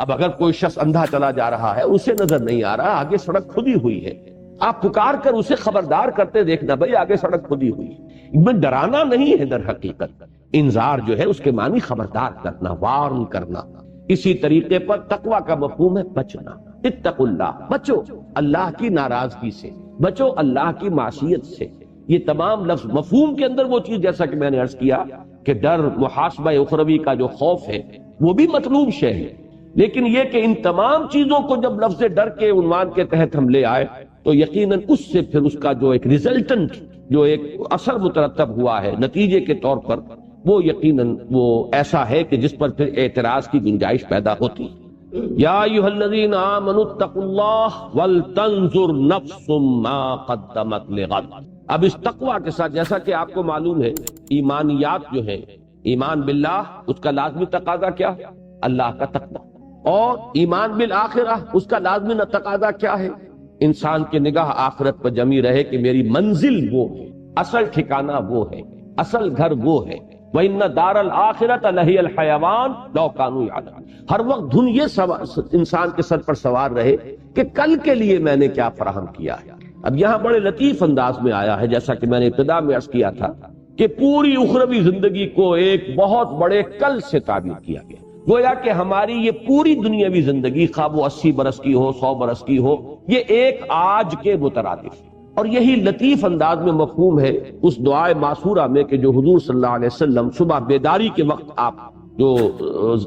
اب اگر کوئی شخص اندھا چلا جا رہا ہے، اسے نظر نہیں آ رہا، آگے سڑک کھدی ہوئی ہے، آپ پکار کر اسے خبردار کرتے دیکھنا، بھئی آگے سڑک کھدی ہوئی ہے۔ میں ڈرانا نہیں ہے، در حقیقت انذار جو ہے اس کے معنی خبردار کرنا، وارن کرنا۔ اسی طریقے پر تقوی کا مفہوم ہے بچنا، اتقوا اللہ، بچو اللہ کی ناراضگی سے، بچو اللہ کی معصیت سے۔ یہ تمام لفظ مفہوم کے اندر وہ چیز، جیسا کہ میں نے عرض کیا کہ ڈر، محاسبہ اخروی کا جو خوف ہے وہ بھی مطلوب شے ہے، لیکن یہ کہ ان تمام چیزوں کو جب لفظ ڈر کے عنوان کے تحت ہم لے آئے تو یقیناً اس سے پھر اس کا جو ایک ریزلٹنٹ، جو ایک اثر مترتب ہوا ہے نتیجے کے طور پر، وہ یقیناً وہ ایسا ہے کہ جس پر پھر اعتراض کی گنجائش پیدا ہوتی ہے۔ یا ایھا الذین آمنوا اتقوا اللہ ولتنظر نفس ما قدمت لغد۔ اب اس تقوی کے ساتھ، جیسا کہ آپ کو معلوم ہے، ایمانیات جو ہے، ایمان باللہ اس کا لازمی تقاضا کیا ہے؟ اللہ کا تقوی۔ اور ایمان بالآخرہ اس کا لازمی تقاضا کیا ہے؟ انسان کی نگاہ آخرت پر جمی رہے کہ میری منزل وہ ہے، اصل ٹھکانہ وہ ہے، اصل گھر وہ ہے۔ وَإِنَّ دَارَ الْآخِرَةَ لَهِيَ الْحَيَوَانُ لَوْ كَانُوا يَعْلَمُونَ۔ ہر وقت دھن یہ انسان کے سر پر سوار رہے کہ کل کے لیے میں نے کیا فراہم کیا ہے۔ اب یہاں بڑے لطیف انداز میں آیا ہے، جیسا کہ میں نے ابتدا میں عرض کیا تھا کہ پوری اخروی زندگی کو ایک بہت بڑے کل سے تعبیر کیا گیا، گویا کہ ہماری یہ پوری دنیاوی زندگی، خواہ وہ 80 برس کی ہو، 100 برس کی ہو، یہ ایک آج کے مترادف۔ اور یہی لطیف انداز میں مفہوم ہے اس دعائے معصورہ میں کہ جو حضور صلی اللہ علیہ وسلم صبح بیداری کے وقت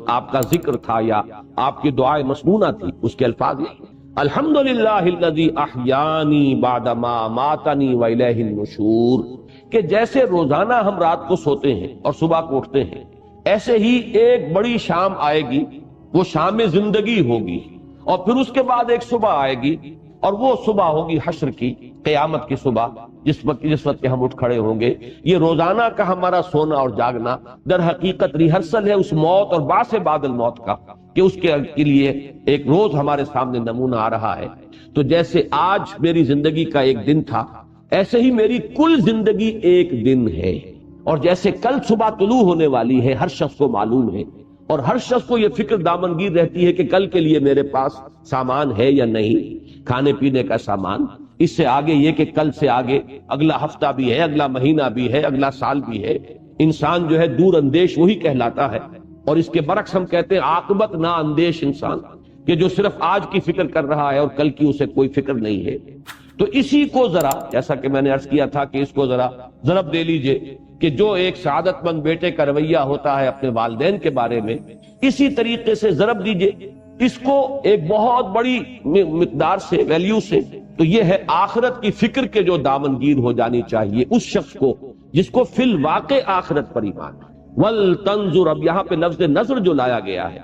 آپ کا ذکر تھا یا آپ کی دعائے مسنونہ تھی، اس کے الفاظ یہ: الحمدللہ الذی احیانی بعدما اماتنی والیہ النشور، کہ جیسے روزانہ ہم رات کو سوتے ہیں اور صبح کو اٹھتے ہیں، ایسے ہی ایک بڑی شام آئے گی، وہ شام زندگی ہوگی، اور پھر اس کے بعد ایک صبح آئے گی، اور وہ صبح ہوگی حشر کی، قیامت کی صبح، جس وقت کے ہم اٹھ کھڑے ہوں گے۔ یہ روزانہ کا ہمارا سونا اور جاگنا در حقیقت ریہرسل ہے اس موت اور بعث بعد الموت کا، کہ اس کے لیے ایک روز ہمارے سامنے نمونہ آ رہا ہے۔ تو جیسے آج میری زندگی کا ایک دن تھا، ایسے ہی میری کل زندگی ایک دن ہے، اور جیسے کل صبح طلوع ہونے والی ہے ہر شخص کو معلوم ہے، اور ہر شخص کو یہ فکر دامنگیر رہتی ہے کہ کل کے لیے میرے پاس سامان ہے یا نہیں، کھانے پینے کا سامان۔ اس سے آگے یہ کہ کل سے آگے اگلا ہفتہ بھی ہے، اگلا مہینہ بھی ہے، اگلا سال بھی ہے۔ انسان جو ہے دور اندیش وہی کہلاتا ہے، اور اس کے برعکس ہم کہتے ہیں عاقبت نا اندیش انسان، کہ جو صرف آج کی فکر کر رہا ہے اور کل کی اسے کوئی فکر نہیں ہے۔ تو اسی کو ذرا، جیسا کہ میں نے عرض کیا تھا کہ اس کو ذرا ضرب دے لیجئے کہ جو ایک سعادت مند بیٹے کا رویہ ہوتا ہے اپنے والدین کے بارے میں، اسی طریقے سے ضرب دیجئے اس کو ایک بہت بڑی مقدار سے، ویلیو سے، تو یہ ہے آخرت کی فکر کے جو دامنگیر ہو جانی چاہیے اس شخص کو جس کو فی الواقع آخرت پر ایمان ہے۔ وَلْتَنْظُرْ، اب یہاں پہ لفظ نظر جو لایا گیا ہے،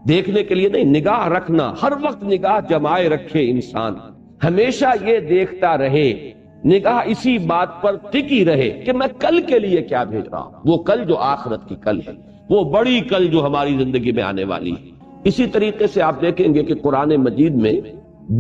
دیکھنے کے لیے نہیں، نگاہ رکھنا، ہر وقت نگاہ جمائے رکھے انسان، ہمیشہ یہ دیکھتا رہے، نگاہ اسی بات پر ٹکی رہے کہ میں کل کے لیے کیا بھیج رہا ہوں، وہ کل جو آخرت کی کل ہے، وہ بڑی کل جو ہماری زندگی میں آنے والی ہے۔ اسی طریقے سے آپ دیکھیں گے کہ قرآن مجید میں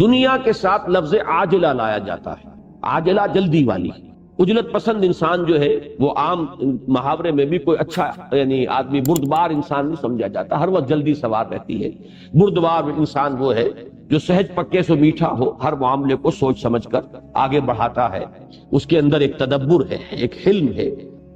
دنیا کے ساتھ لفظ عاجلہ لایا جاتا ہے، عاجلہ جلدی والی۔ عجلت پسند انسان جو ہے وہ عام محاورے میں بھی کوئی اچھا یعنی آدمی بردبار انسان نہیں سمجھا جاتا، ہر وقت جلدی سوار رہتی ہے۔ بردبار انسان وہ ہے جو سہج پکے سے میٹھا ہو، ہر معاملے کو سوچ سمجھ کر آگے بڑھاتا ہے، اس کے اندر ایک تدبر ہے، ایک حلم ہے۔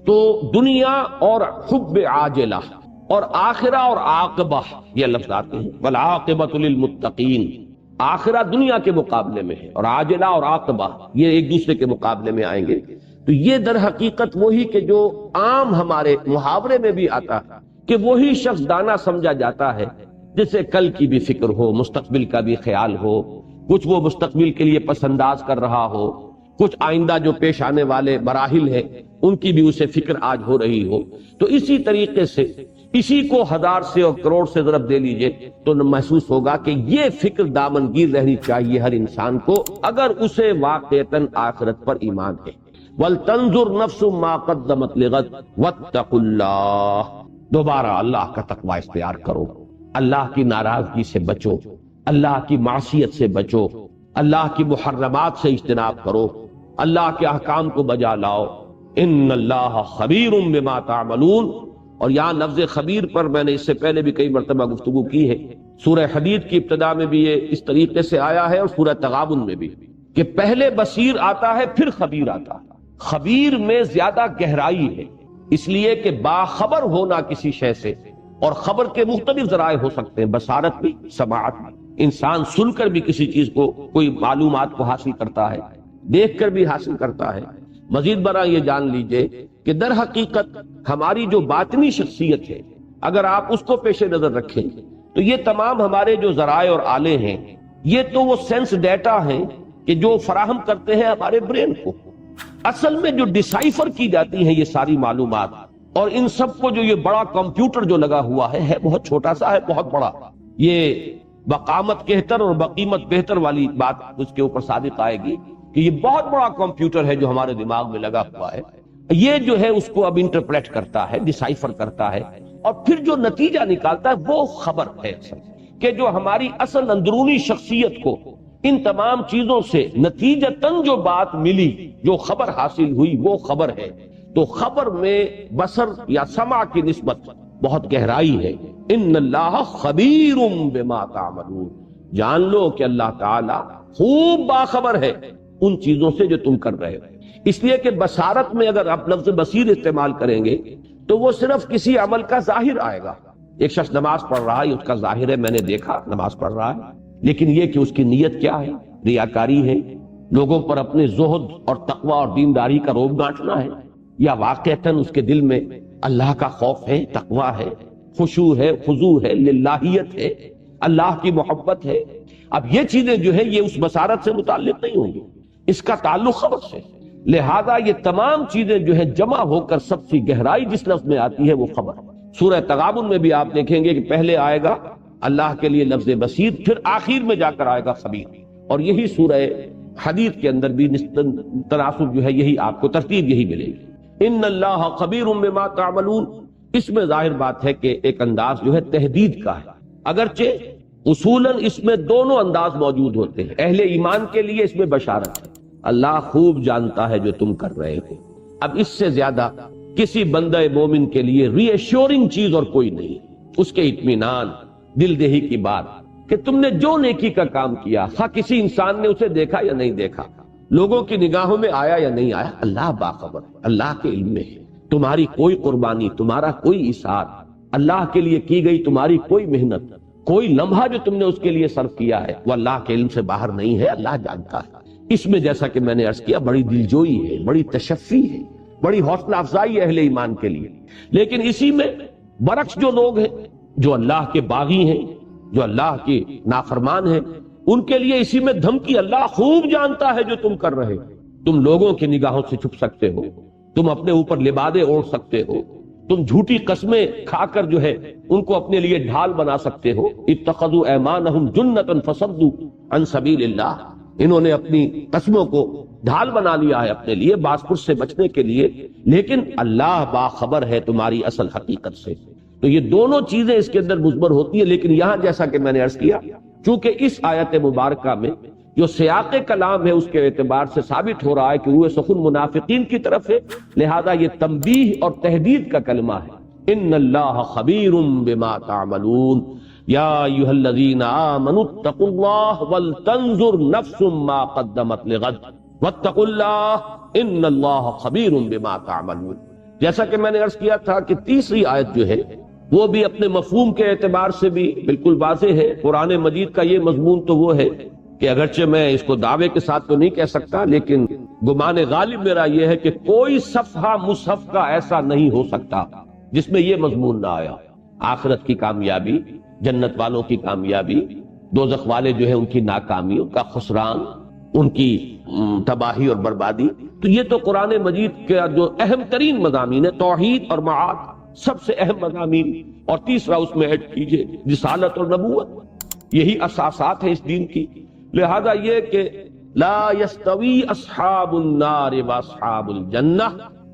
تو دنیا اور حب عاجلہ اور آخرہ اور عاقبہ، یہ لفظ آتے ہیں، والعاقبۃ للمتقین۔ آخرہ دنیا کے مقابلے میں ہے، اور عاجلہ اور عاقبہ یہ ایک دوسرے کے مقابلے میں آئیں گے۔ تو یہ در حقیقت وہی کہ جو عام ہمارے محاورے میں بھی آتا ہے کہ وہی شخص دانا سمجھا جاتا ہے جسے کل کی بھی فکر ہو، مستقبل کا بھی خیال ہو، کچھ وہ مستقبل کے لیے پس انداز کر رہا ہو، کچھ آئندہ جو پیش آنے والے مراحل ہیں ان کی بھی اسے فکر آج ہو رہی ہو۔ تو اسی طریقے سے اسی کو ہزار سے اور کروڑ سے ضرب دے لیجئے تو محسوس ہوگا کہ یہ فکر دامنگیر رہنی چاہیے ہر انسان کو اگر اسے واقعتاً آخرت پر ایمان ہے۔ وَلْتَنْظُرْ نَفْسٌ مَا قَدَّمَتْ لِغَدٍ وَاتَّقُوا اللَّهَ، دوبارہ اللہ کا تقوی اختیار کرو، اللہ کی ناراضگی سے بچو، اللہ کی معصیت سے بچو، اللہ کی محرمات سے اجتناب کرو، اللہ کے احکام کو بجا لاؤ۔ ان اللہ خبیر بما تعملون، اور یہاں لفظ خبیر پر میں نے اس سے پہلے بھی کئی مرتبہ گفتگو کی ہے سورہ حدید کی ابتدا میں بھی یہ اس طریقے سے آیا ہے اور سورہ تغابن میں بھی، کہ پہلے بصیر آتا ہے پھر خبیر آتا ہے۔ خبیر میں زیادہ گہرائی ہے، اس لیے کہ باخبر ہونا کسی شے سے، اور خبر کے مختلف ذرائع ہو سکتے ہیں، بصارت بھی، سماعت بھی۔ انسان سن کر بھی کسی چیز کو، کوئی معلومات کو حاصل کرتا ہے، دیکھ کر بھی حاصل کرتا ہے۔ مزید برآں یہ جان لیجئے کہ در حقیقت ہماری جو باطنی شخصیت ہے، اگر آپ اس کو پیش نظر رکھیں تو یہ تمام ہمارے جو ذرائع اور آلے ہیں، یہ تو وہ سینس ڈیٹا ہیں کہ جو فراہم کرتے ہیں ہمارے برین کو۔ اصل میں جو ڈیسائفر کی جاتی ہیں یہ ساری معلومات، اور ان سب کو جو یہ بڑا کمپیوٹر جو لگا ہوا ہے بہت چھوٹا سا ہے، بہت بڑا۔ یہ بقامت کہتر اور بقیمت بہتر والی بات اس کے اوپر صادق آئے گی کہ یہ بہت بڑا کمپیوٹر ہے جو ہمارے دماغ میں لگا ہوا ہے۔ یہ جو ہے اس کو اب انٹرپریٹ کرتا ہے، ڈیسائفر کرتا ہے، اور پھر جو نتیجہ نکالتا ہے وہ خبر ہے اصل، کہ جو ہماری اصل اندرونی شخصیت کو ان تمام چیزوں سے نتیجتاً جو بات ملی، جو خبر حاصل ہوئی وہ خبر ہے۔ تو خبر میں بصر یا سمع کی نسبت بہت گہرائی ہے۔ ان اللہ خبیر بما تعملون، جان لو کہ اللہ تعالی خوب باخبر ہے ان چیزوں سے جو تم کر رہے ہو۔ اس لیے کہ بصارت میں اگر آپ لفظ بصیر استعمال کریں گے تو وہ صرف کسی عمل کا ظاہر آئے گا۔ ایک شخص نماز پڑھ رہا ہے، اس کا ظاہر ہے میں نے دیکھا نماز پڑھ رہا ہے، لیکن یہ کہ اس کی نیت کیا ہے، ریاکاری ہے، لوگوں پر اپنے زہد اور تقوی اور دینداری کا روب گانٹنا ہے، یا واقعتاً اس کے دل میں اللہ کا خوف ہے، تقوی ہے، خشوع ہے، خضوع ہے، للہیت ہے، اللہ کی محبت ہے۔ اب یہ چیزیں جو ہے یہ اس بصارت سے متعلق نہیں ہوں گی، اس کا تعلق خبر سے۔ لہذا یہ تمام چیزیں جو ہے جمع ہو کر سب سے گہرائی جس لفظ میں آتی ہے وہ خبر۔ سورہ تغابن میں بھی آپ دیکھیں گے کہ پہلے آئے گا اللہ کے لیے لفظ بصیر، پھر آخر میں جا کر آئے گا خبیر، اور یہی سورہ حدید کے اندر بھی تناسب جو ہے یہی آپ کو ترتیب یہی ملے گی۔ ان اللہ خبیر بما تعملون، اس میں ظاہر بات ہے کہ ایک انداز جو ہے تحدید کا ہے، اگرچہ اصولاً اس میں دونوں انداز موجود ہوتے ہیں۔ اہل ایمان کے لیے اس میں بشارت ہے، اللہ خوب جانتا ہے جو تم کر رہے ہو۔ اب اس سے زیادہ کسی بندہ مومن کے لیے ری ایشورنگ چیز اور کوئی نہیں، اس کے اطمینان، دل دہی کی بات کہ تم نے جو نیکی کا کام کیا، خواہ کسی انسان نے اسے دیکھا یا نہیں دیکھا، لوگوں کی نگاہوں میں آیا یا نہیں آیا، اللہ باخبر ہے، اللہ کے علم میں ہے۔ تمہاری کوئی قربانی، تمہارا کوئی ایثار، اللہ کے لیے کی گئی تمہاری کوئی محنت، کوئی لمحہ جو تم نے اس کے لیے صرف کیا ہے وہ اللہ کے علم سے باہر نہیں ہے، اللہ جانتا ہے۔ اس میں جیسا کہ میں نے عرض کیا بڑی دلجوئی ہے، بڑی تشفی ہے، بڑی حوصلہ افزائی ہے اہل ایمان کے لیے۔ لیکن اسی میں برعکس جو لوگ ہیں، جو اللہ کے باغی ہیں، جو اللہ کے نافرمان ہیں، ان کے لیے اسی میں دھمکی، اللہ خوب جانتا ہے جو تم کر رہے ہو۔ تم لوگوں کی نگاہوں سے چھپ سکتے ہو، تم اپنے اوپر لبادے اوڑھ سکتے ہو، تم جھوٹی قسمیں کھا کر جو ہے ان کو اپنے لیے ڈھال بنا سکتے ہو۔ اتخذوا ایمانہم جنۃ فصدوا عن سبیل اللہ، انہوں نے اپنی قسموں کو ڈھال بنا لیا ہے اپنے لیے باسپر سے بچنے کے لیے، لیکن اللہ باخبر ہے تمہاری اصل حقیقت سے۔ تو یہ دونوں چیزیں اس کے اندر مضمر ہوتی ہیں، لیکن یہاں جیسا کہ میں نے عرض کیا، چونکہ اس آیت مبارکہ میں جو سیاق کلام ہے اس کے اعتبار سے ثابت ہو رہا ہے کہ روح سخن منافقین کی طرف ہے، لہذا یہ تنبیہ اور تحدید کا کلمہ ہے۔ ان اللہ خبیر بما تعملون یا ایھا الذین آمنوا اتقوا اللہ ولتنظر نفس ما قدمت لغد واتقوا اللہ ان اللہ خبیر بما تعملون۔ جیسا کہ میں نے عرض کیا تھا کہ تیسری آیت جو ہے وہ بھی اپنے مفہوم کے اعتبار سے بھی بالکل واضح ہے۔ قرآن مجید کا یہ مضمون تو وہ ہے کہ اگرچہ میں اس کو دعوے کے ساتھ تو نہیں کہہ سکتا، لیکن گمان غالب میرا یہ ہے کہ کوئی صفحہ مصحف کا ایسا نہیں ہو سکتا جس میں یہ مضمون نہ آیا۔ آخرت کی کامیابی، جنت والوں کی کامیابی، دوزخ والے جو ہے ان کی ناکامی، ان کا خسران، ان کی تباہی اور بربادی، تو یہ تو قرآن مجید کے جو اہم ترین مضامین ہے، توحید اور معاد سب سے اہم مضامین، اور تیسرا اس میں ایڈ کیجئے رسالت اور نبوت، یہی اساسات ہیں اس دین کی۔ لہذا یہ کہ لا یستوی اصحاب النار واصحاب الجنہ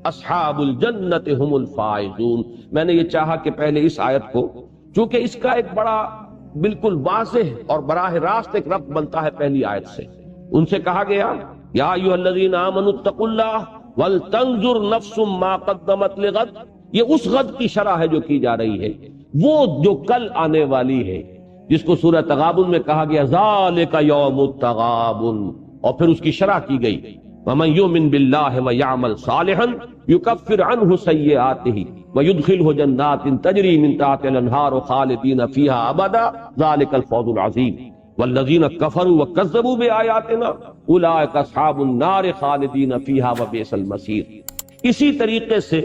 اصحاب الجنت هم الفائزون۔ میں نے یہ چاہا کہ پہلے اس آیت کو، چونکہ اس کا ایک بڑا بالکل واضح اور براہ راست ایک ربط بنتا ہے پہلی آیت سے، ان سے کہا گیا یا ایھا الذین آمنوا اتقوا اللہ ولتنظر نفس ما قدمت لغد، یہ اس غد کی شرح ہے جو کی جا رہی ہے، وہ جو کل آنے والی ہے، جس کو سورہ تغابن میں کہا گیا ذالک یوم التغابن، اور پھر اس کی شرح کی گئی وَمَن يُؤْمِن بِاللَّهِ وَيَعْمَلْ صَالِحًا يُكَفِّرْ عَنْهُ سَيِّئَاتِهِ وَيُدْخِلْهُ جَنَّاتٍ تَجْرِي مِن تَحْتِهَا الْأَنْهَارُ خَالِدِينَ فِيهَا أَبَدًا ذَلِكَ الْفَوْزُ الْعَظِيمُ وَالَّذِينَ كَفَرُوا وَكَذَّبُوا بِآيَاتِنَا أُولَٰئِكَ أَصْحَابُ النَّارِ خَالِدِينَ فِيهَا وَبِئْسَ الْمَصِيرُ۔ اسی طریقے سے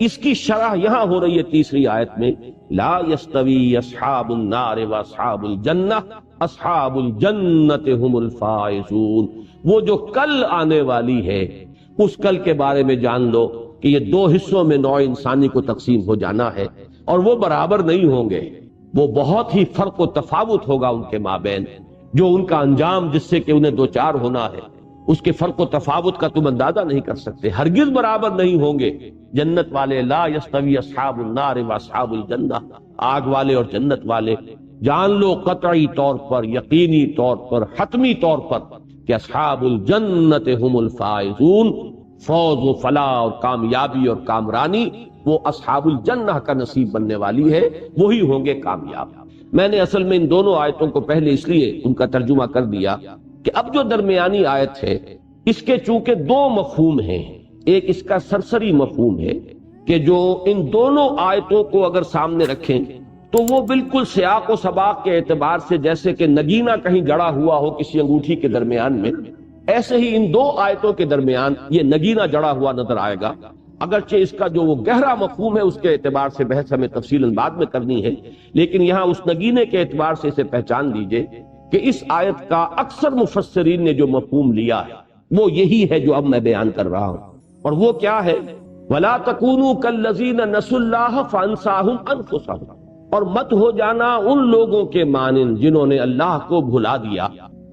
اس کی شرح یہاں ہو رہی ہے تیسری آیت میں لا یستوی اصحاب النار واصحاب الجنہ اصحاب الجنت هم الفائزون۔ وہ جو کل آنے والی ہے اس کل کے بارے میں جان لو کہ یہ دو حصوں میں نوع انسانی کو تقسیم ہو جانا ہے، اور وہ برابر نہیں ہوں گے، وہ بہت ہی فرق و تفاوت ہوگا ان کے مابین، جو ان کا انجام جس سے کہ انہیں دوچار ہونا ہے اس کے فرق و تفاوت کا تم اندازہ نہیں کر سکتے، ہرگز برابر نہیں ہوں گے۔ جنت والے لا یستوی اصحاب النار واصحاب الجنہ، آگ والے اور جنت والے، جان لو قطعی طور پر، یقینی طور پر، حتمی طور پر کہ اصحاب الجنت هم الفائزون، فوز و فلاح اور کامیابی اور کامرانی وہ اصحاب الجنہ کا نصیب بننے والی ہے، وہی ہوں گے کامیاب۔ میں نے اصل میں ان دونوں آیتوں کو پہلے اس لیے ان کا ترجمہ کر دیا کہ اب جو درمیانی آیت ہے اس کے چونکہ دو مفہوم ہیں، ایک اس کا سرسری مفہوم ہے کہ جو ان دونوں آیتوں کو اگر سامنے رکھیں تو وہ بالکل سیاق و سباق کے اعتبار سے جیسے کہ نگینہ کہیں جڑا ہوا ہو کسی انگوٹھی کے درمیان میں، ایسے ہی ان دو آیتوں کے درمیان یہ نگینہ جڑا ہوا نظر آئے گا، اگرچہ اس کا جو وہ گہرا مفہوم ہے اس کے اعتبار سے بحث ہمیں تفصیلاً بعد میں کرنی ہے، لیکن یہاں اس نگینے کے اعتبار سے اسے پہچان لیجئے کہ اس آیت کا اکثر مفسرین نے جو مفہوم لیا ہے وہ یہی ہے جو اب میں بیان کر رہا ہوں، اور وہ کیا ہے وَلَا تَكُونُوا كَالَّذِينَ نَسُوا اللَّهَ فَأَنسَاهُمْ أَنفُسَهُمْ، اور مت ہو جانا ان لوگوں کے مانند جنہوں نے اللہ کو بھلا دیا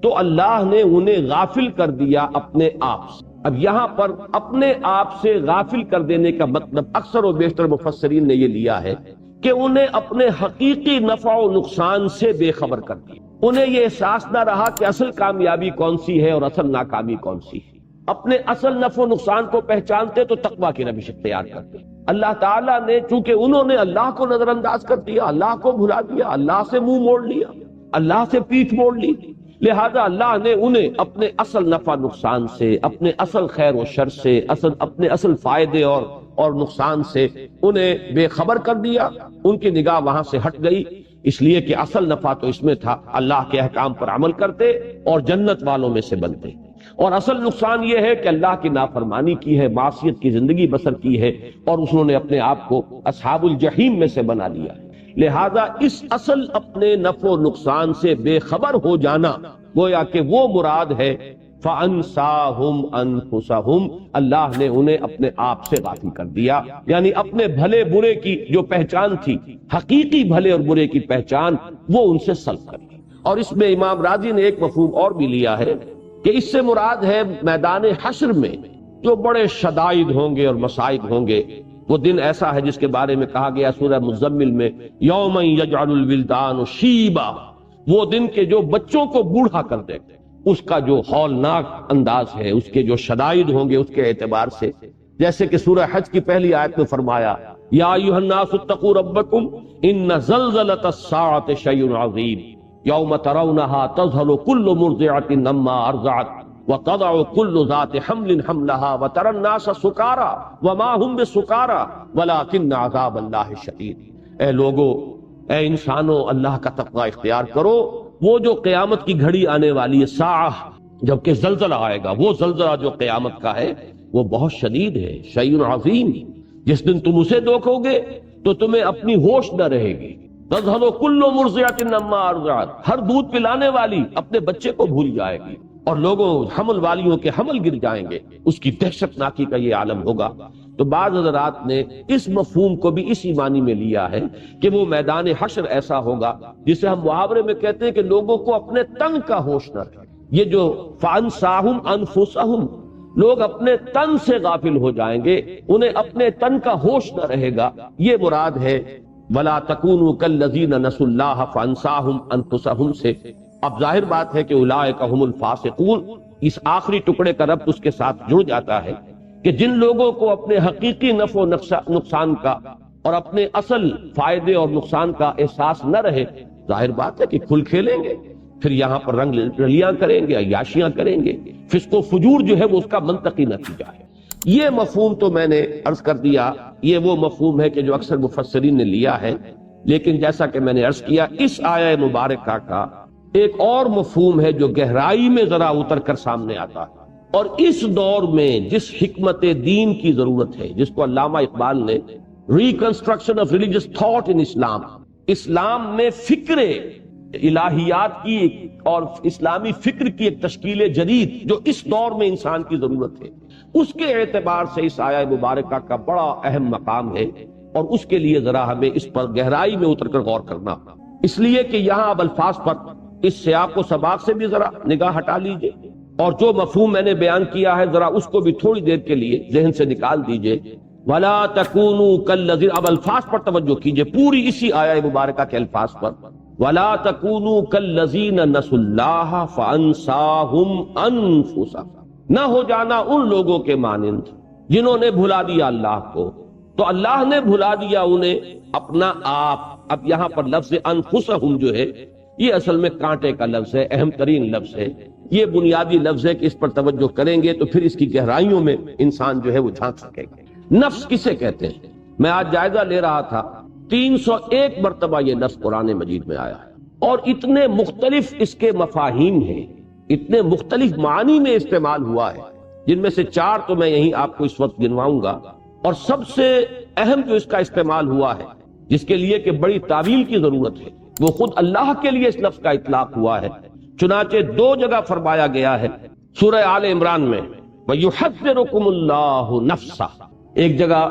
تو اللہ نے انہیں غافل کر دیا اپنے آپ سے۔ اب یہاں پر اپنے آپ سے غافل کر دینے کا مطلب اکثر و بیشتر مفسرین نے یہ لیا ہے کہ انہیں اپنے حقیقی نفع و نقصان سے بے خبر کر دیا، انہیں یہ احساس نہ رہا کہ اصل کامیابی کون سی ہے اور اصل ناکامی کون سی ہے۔ اپنے اصل نفع و نقصان کو پہچانتے تو تقویٰ کی روش اختیار کرتے۔ اللہ تعالیٰ نے چونکہ انہوں نے اللہ کو نظر انداز کر دیا، اللہ کو بھلا دیا، اللہ سے منہ موڑ لیا، اللہ سے پیٹھ موڑ لی، لہذا اللہ نے انہیں اپنے اصل نفع نقصان سے، اپنے اصل خیر و شر سے، اپنے اصل فائدے اور نقصان سے انہیں بے خبر کر دیا، ان کی نگاہ وہاں سے ہٹ گئی، اس لیے کہ اصل نفع تو اس میں تھا اللہ کے احکام پر عمل کرتے اور جنت والوں میں سے بنتے، اور اصل نقصان یہ ہے کہ اللہ کی نافرمانی کی ہے، معصیت کی زندگی بسر کی ہے، اور انہوں نے اپنے آپ کو اصحاب الجحیم میں سے بنا لیا۔ لہذا اس اصل اپنے نفع و نقصان سے بے خبر ہو جانا گویا کہ وہ مراد ہے فَأَنْسَاهُمْ أَنفُسَهُمْ، اللہ نے انہیں اپنے آپ سے غافل کر دیا، یعنی اپنے بھلے برے کی جو پہچان تھی، حقیقی بھلے اور برے کی پہچان، وہ ان سے سلب کر دی۔ اور اس میں امام راضی نے ایک مفہوم اور بھی لیا ہے کہ اس سے مراد ہے میدان حشر میں جو بڑے شدائد ہوں گے اور مصائب ہوں گے، وہ دن ایسا ہے جس کے بارے میں کہا گیا سورہ مزمل میں یوم یجعل الولدان شیبا، وہ دن کے جو بچوں کو بوڑھا کر دے، اس کا جو ہولناک انداز ہے، اس کے جو شدائد ہوں گے اس کے اعتبار سے، جیسے کہ سورہ حج کی پہلی آیت میں فرمایا یا ایھا الناس اتقوا ربکم ان زلزلۃ الساعۃ شیء عظیم یوم ترونھا تذہل کل مرضعۃ عما ارضعت وتضع كل ذات حمل حملها وترى الناس سكارى وما هم بسكارى ولكن عذاب الله شديد۔ اے لوگو، اے انسانوں، اللہ کا تقوی اختیار کرو، وہ جو قیامت کی گھڑی آنے والی ہے، ساعہ، جبکہ زلزلہ آئے گا، وہ زلزلہ جو قیامت کا ہے وہ بہت شدید ہے، شیء عظیم، جس دن تم اسے دیکھو گے تو تمہیں اپنی ہوش نہ رہے گی۔ تذہل کل مرضعۃ عما ارضعت، ہر دودھ پلانے والی اپنے بچے کو بھول جائے گی، اور لوگوں حمل والیوں کے حمل گر جائیں گے، اس کی دہشت ناکی کا یہ عالم ہوگا۔ تو بعض حضرات نے اس مفہوم کو بھی اسی معنی میں لیا ہے کہ وہ میدان حشر ایسا ہوگا جسے ہم محاورے میں کہتے ہیں کہ لوگوں کو اپنے تن کا ہوش نہ رہے۔ یہ جو فَأَنْسَاهُمْ أَنفُسَهُمْ، لوگ اپنے تن سے غافل ہو جائیں گے، انہیں اپنے تن کا ہوش نہ رہے گا، یہ مراد ہے وَلَا تَكُونُوا كَالَّذِينَ نَسُوا اللَّهَ فَأَنْسَاهُمْ أَنفُسَهُمْ سے۔ اب ظاہر بات ہے کہ اولئک هم الفاسقون، اس آخری ٹکڑے کا ربط اس کے ساتھ جڑ جاتا ہے کہ جن لوگوں کو اپنے حقیقی نفع و نقصان کا اور اپنے اصل فائدے اور نقصان کا احساس نہ رہے ظاہر بات ہے کہ کھل کھیلیں گے، پھر یہاں پر رنگ رلیاں کریں گے، عیاشیاں کریں گے، فسق و فجور جو ہے وہ اس کا منطقی نتیجہ ہے۔ یہ مفہوم تو میں نے عرض کر دیا، یہ وہ مفہوم ہے کہ جو اکثر مفسرین نے لیا ہے، لیکن جیسا کہ میں نے عرض کیا اس آیہ مبارکہ کا ایک اور مفہوم ہے جو گہرائی میں ذرا اتر کر سامنے آتا ہے، اور اس دور میں جس حکمت دین کی ضرورت ہے، جس کو علامہ اقبال نے reconstruction of religious thought in Islam, Islam میں فکر الہیات کی اور اسلامی فکر کی ایک تشکیل جدید جو اس دور میں انسان کی ضرورت ہے، اس کے اعتبار سے اس آیہ مبارکہ کا بڑا اہم مقام ہے، اور اس کے لیے ذرا ہمیں اس پر گہرائی میں اتر کر غور کرنا، اس لیے کہ یہاں اب الفاظ پر اس سیاق و سباق سے بھی ذرا نگاہ ہٹا لیجئے، اور جو مفہوم میں نے بیان کیا ہے ذرا اس کو بھی تھوڑی دیر کے لیے ذہن سے نکال دیجئے۔ وَلَا تَكُونُوا كَالَّذِينَ، اب الفاظ پر توجہ کیجئے، پوری اسی آیہ مبارکہ کے الفاظ پر، وَلَا تَكُونُوا كَالَّذِينَ نَسُوا اللَّهَ فَأَنسَاهُمْ أَنفُسَهُمْ، نہ ہو جانا ان لوگوں کے مانند جنہوں نے بھلا دیا اللہ کو، تو اللہ نے بھلا دیا انہیں اپنا آپ۔ اب یہاں پر لفظ انفسہم جو ہے یہ اصل میں کانٹے کا لفظ ہے، اہم ترین لفظ ہے، یہ بنیادی لفظ ہے کہ اس پر توجہ کریں گے تو پھر اس کی گہرائیوں میں انسان جو ہے وہ جھانک سکے گا۔ نفس کسے کہتے ہیں؟ میں آج جائزہ لے رہا تھا، 301 مرتبہ یہ لفظ قرآن مجید میں آیا ہے، اور اتنے مختلف اس کے مفاہیم ہیں، اتنے مختلف معنی میں استعمال ہوا ہے، جن میں سے 4 تو میں یہیں آپ کو اس وقت گنواؤں گا، اور سب سے اہم جو اس کا استعمال ہوا ہے، جس کے لیے کہ بڑی تعویل کی ضرورت ہے، وہ خود اللہ کے لیے اس لفظ کا اطلاق ہوا ہے۔ چنانچہ 2 جگہ فرمایا گیا ہے سورہ آل عمران میں، وَيُحَذِّرُكُمُ اللَّهُ نَفْسَهُ، ایک جگہ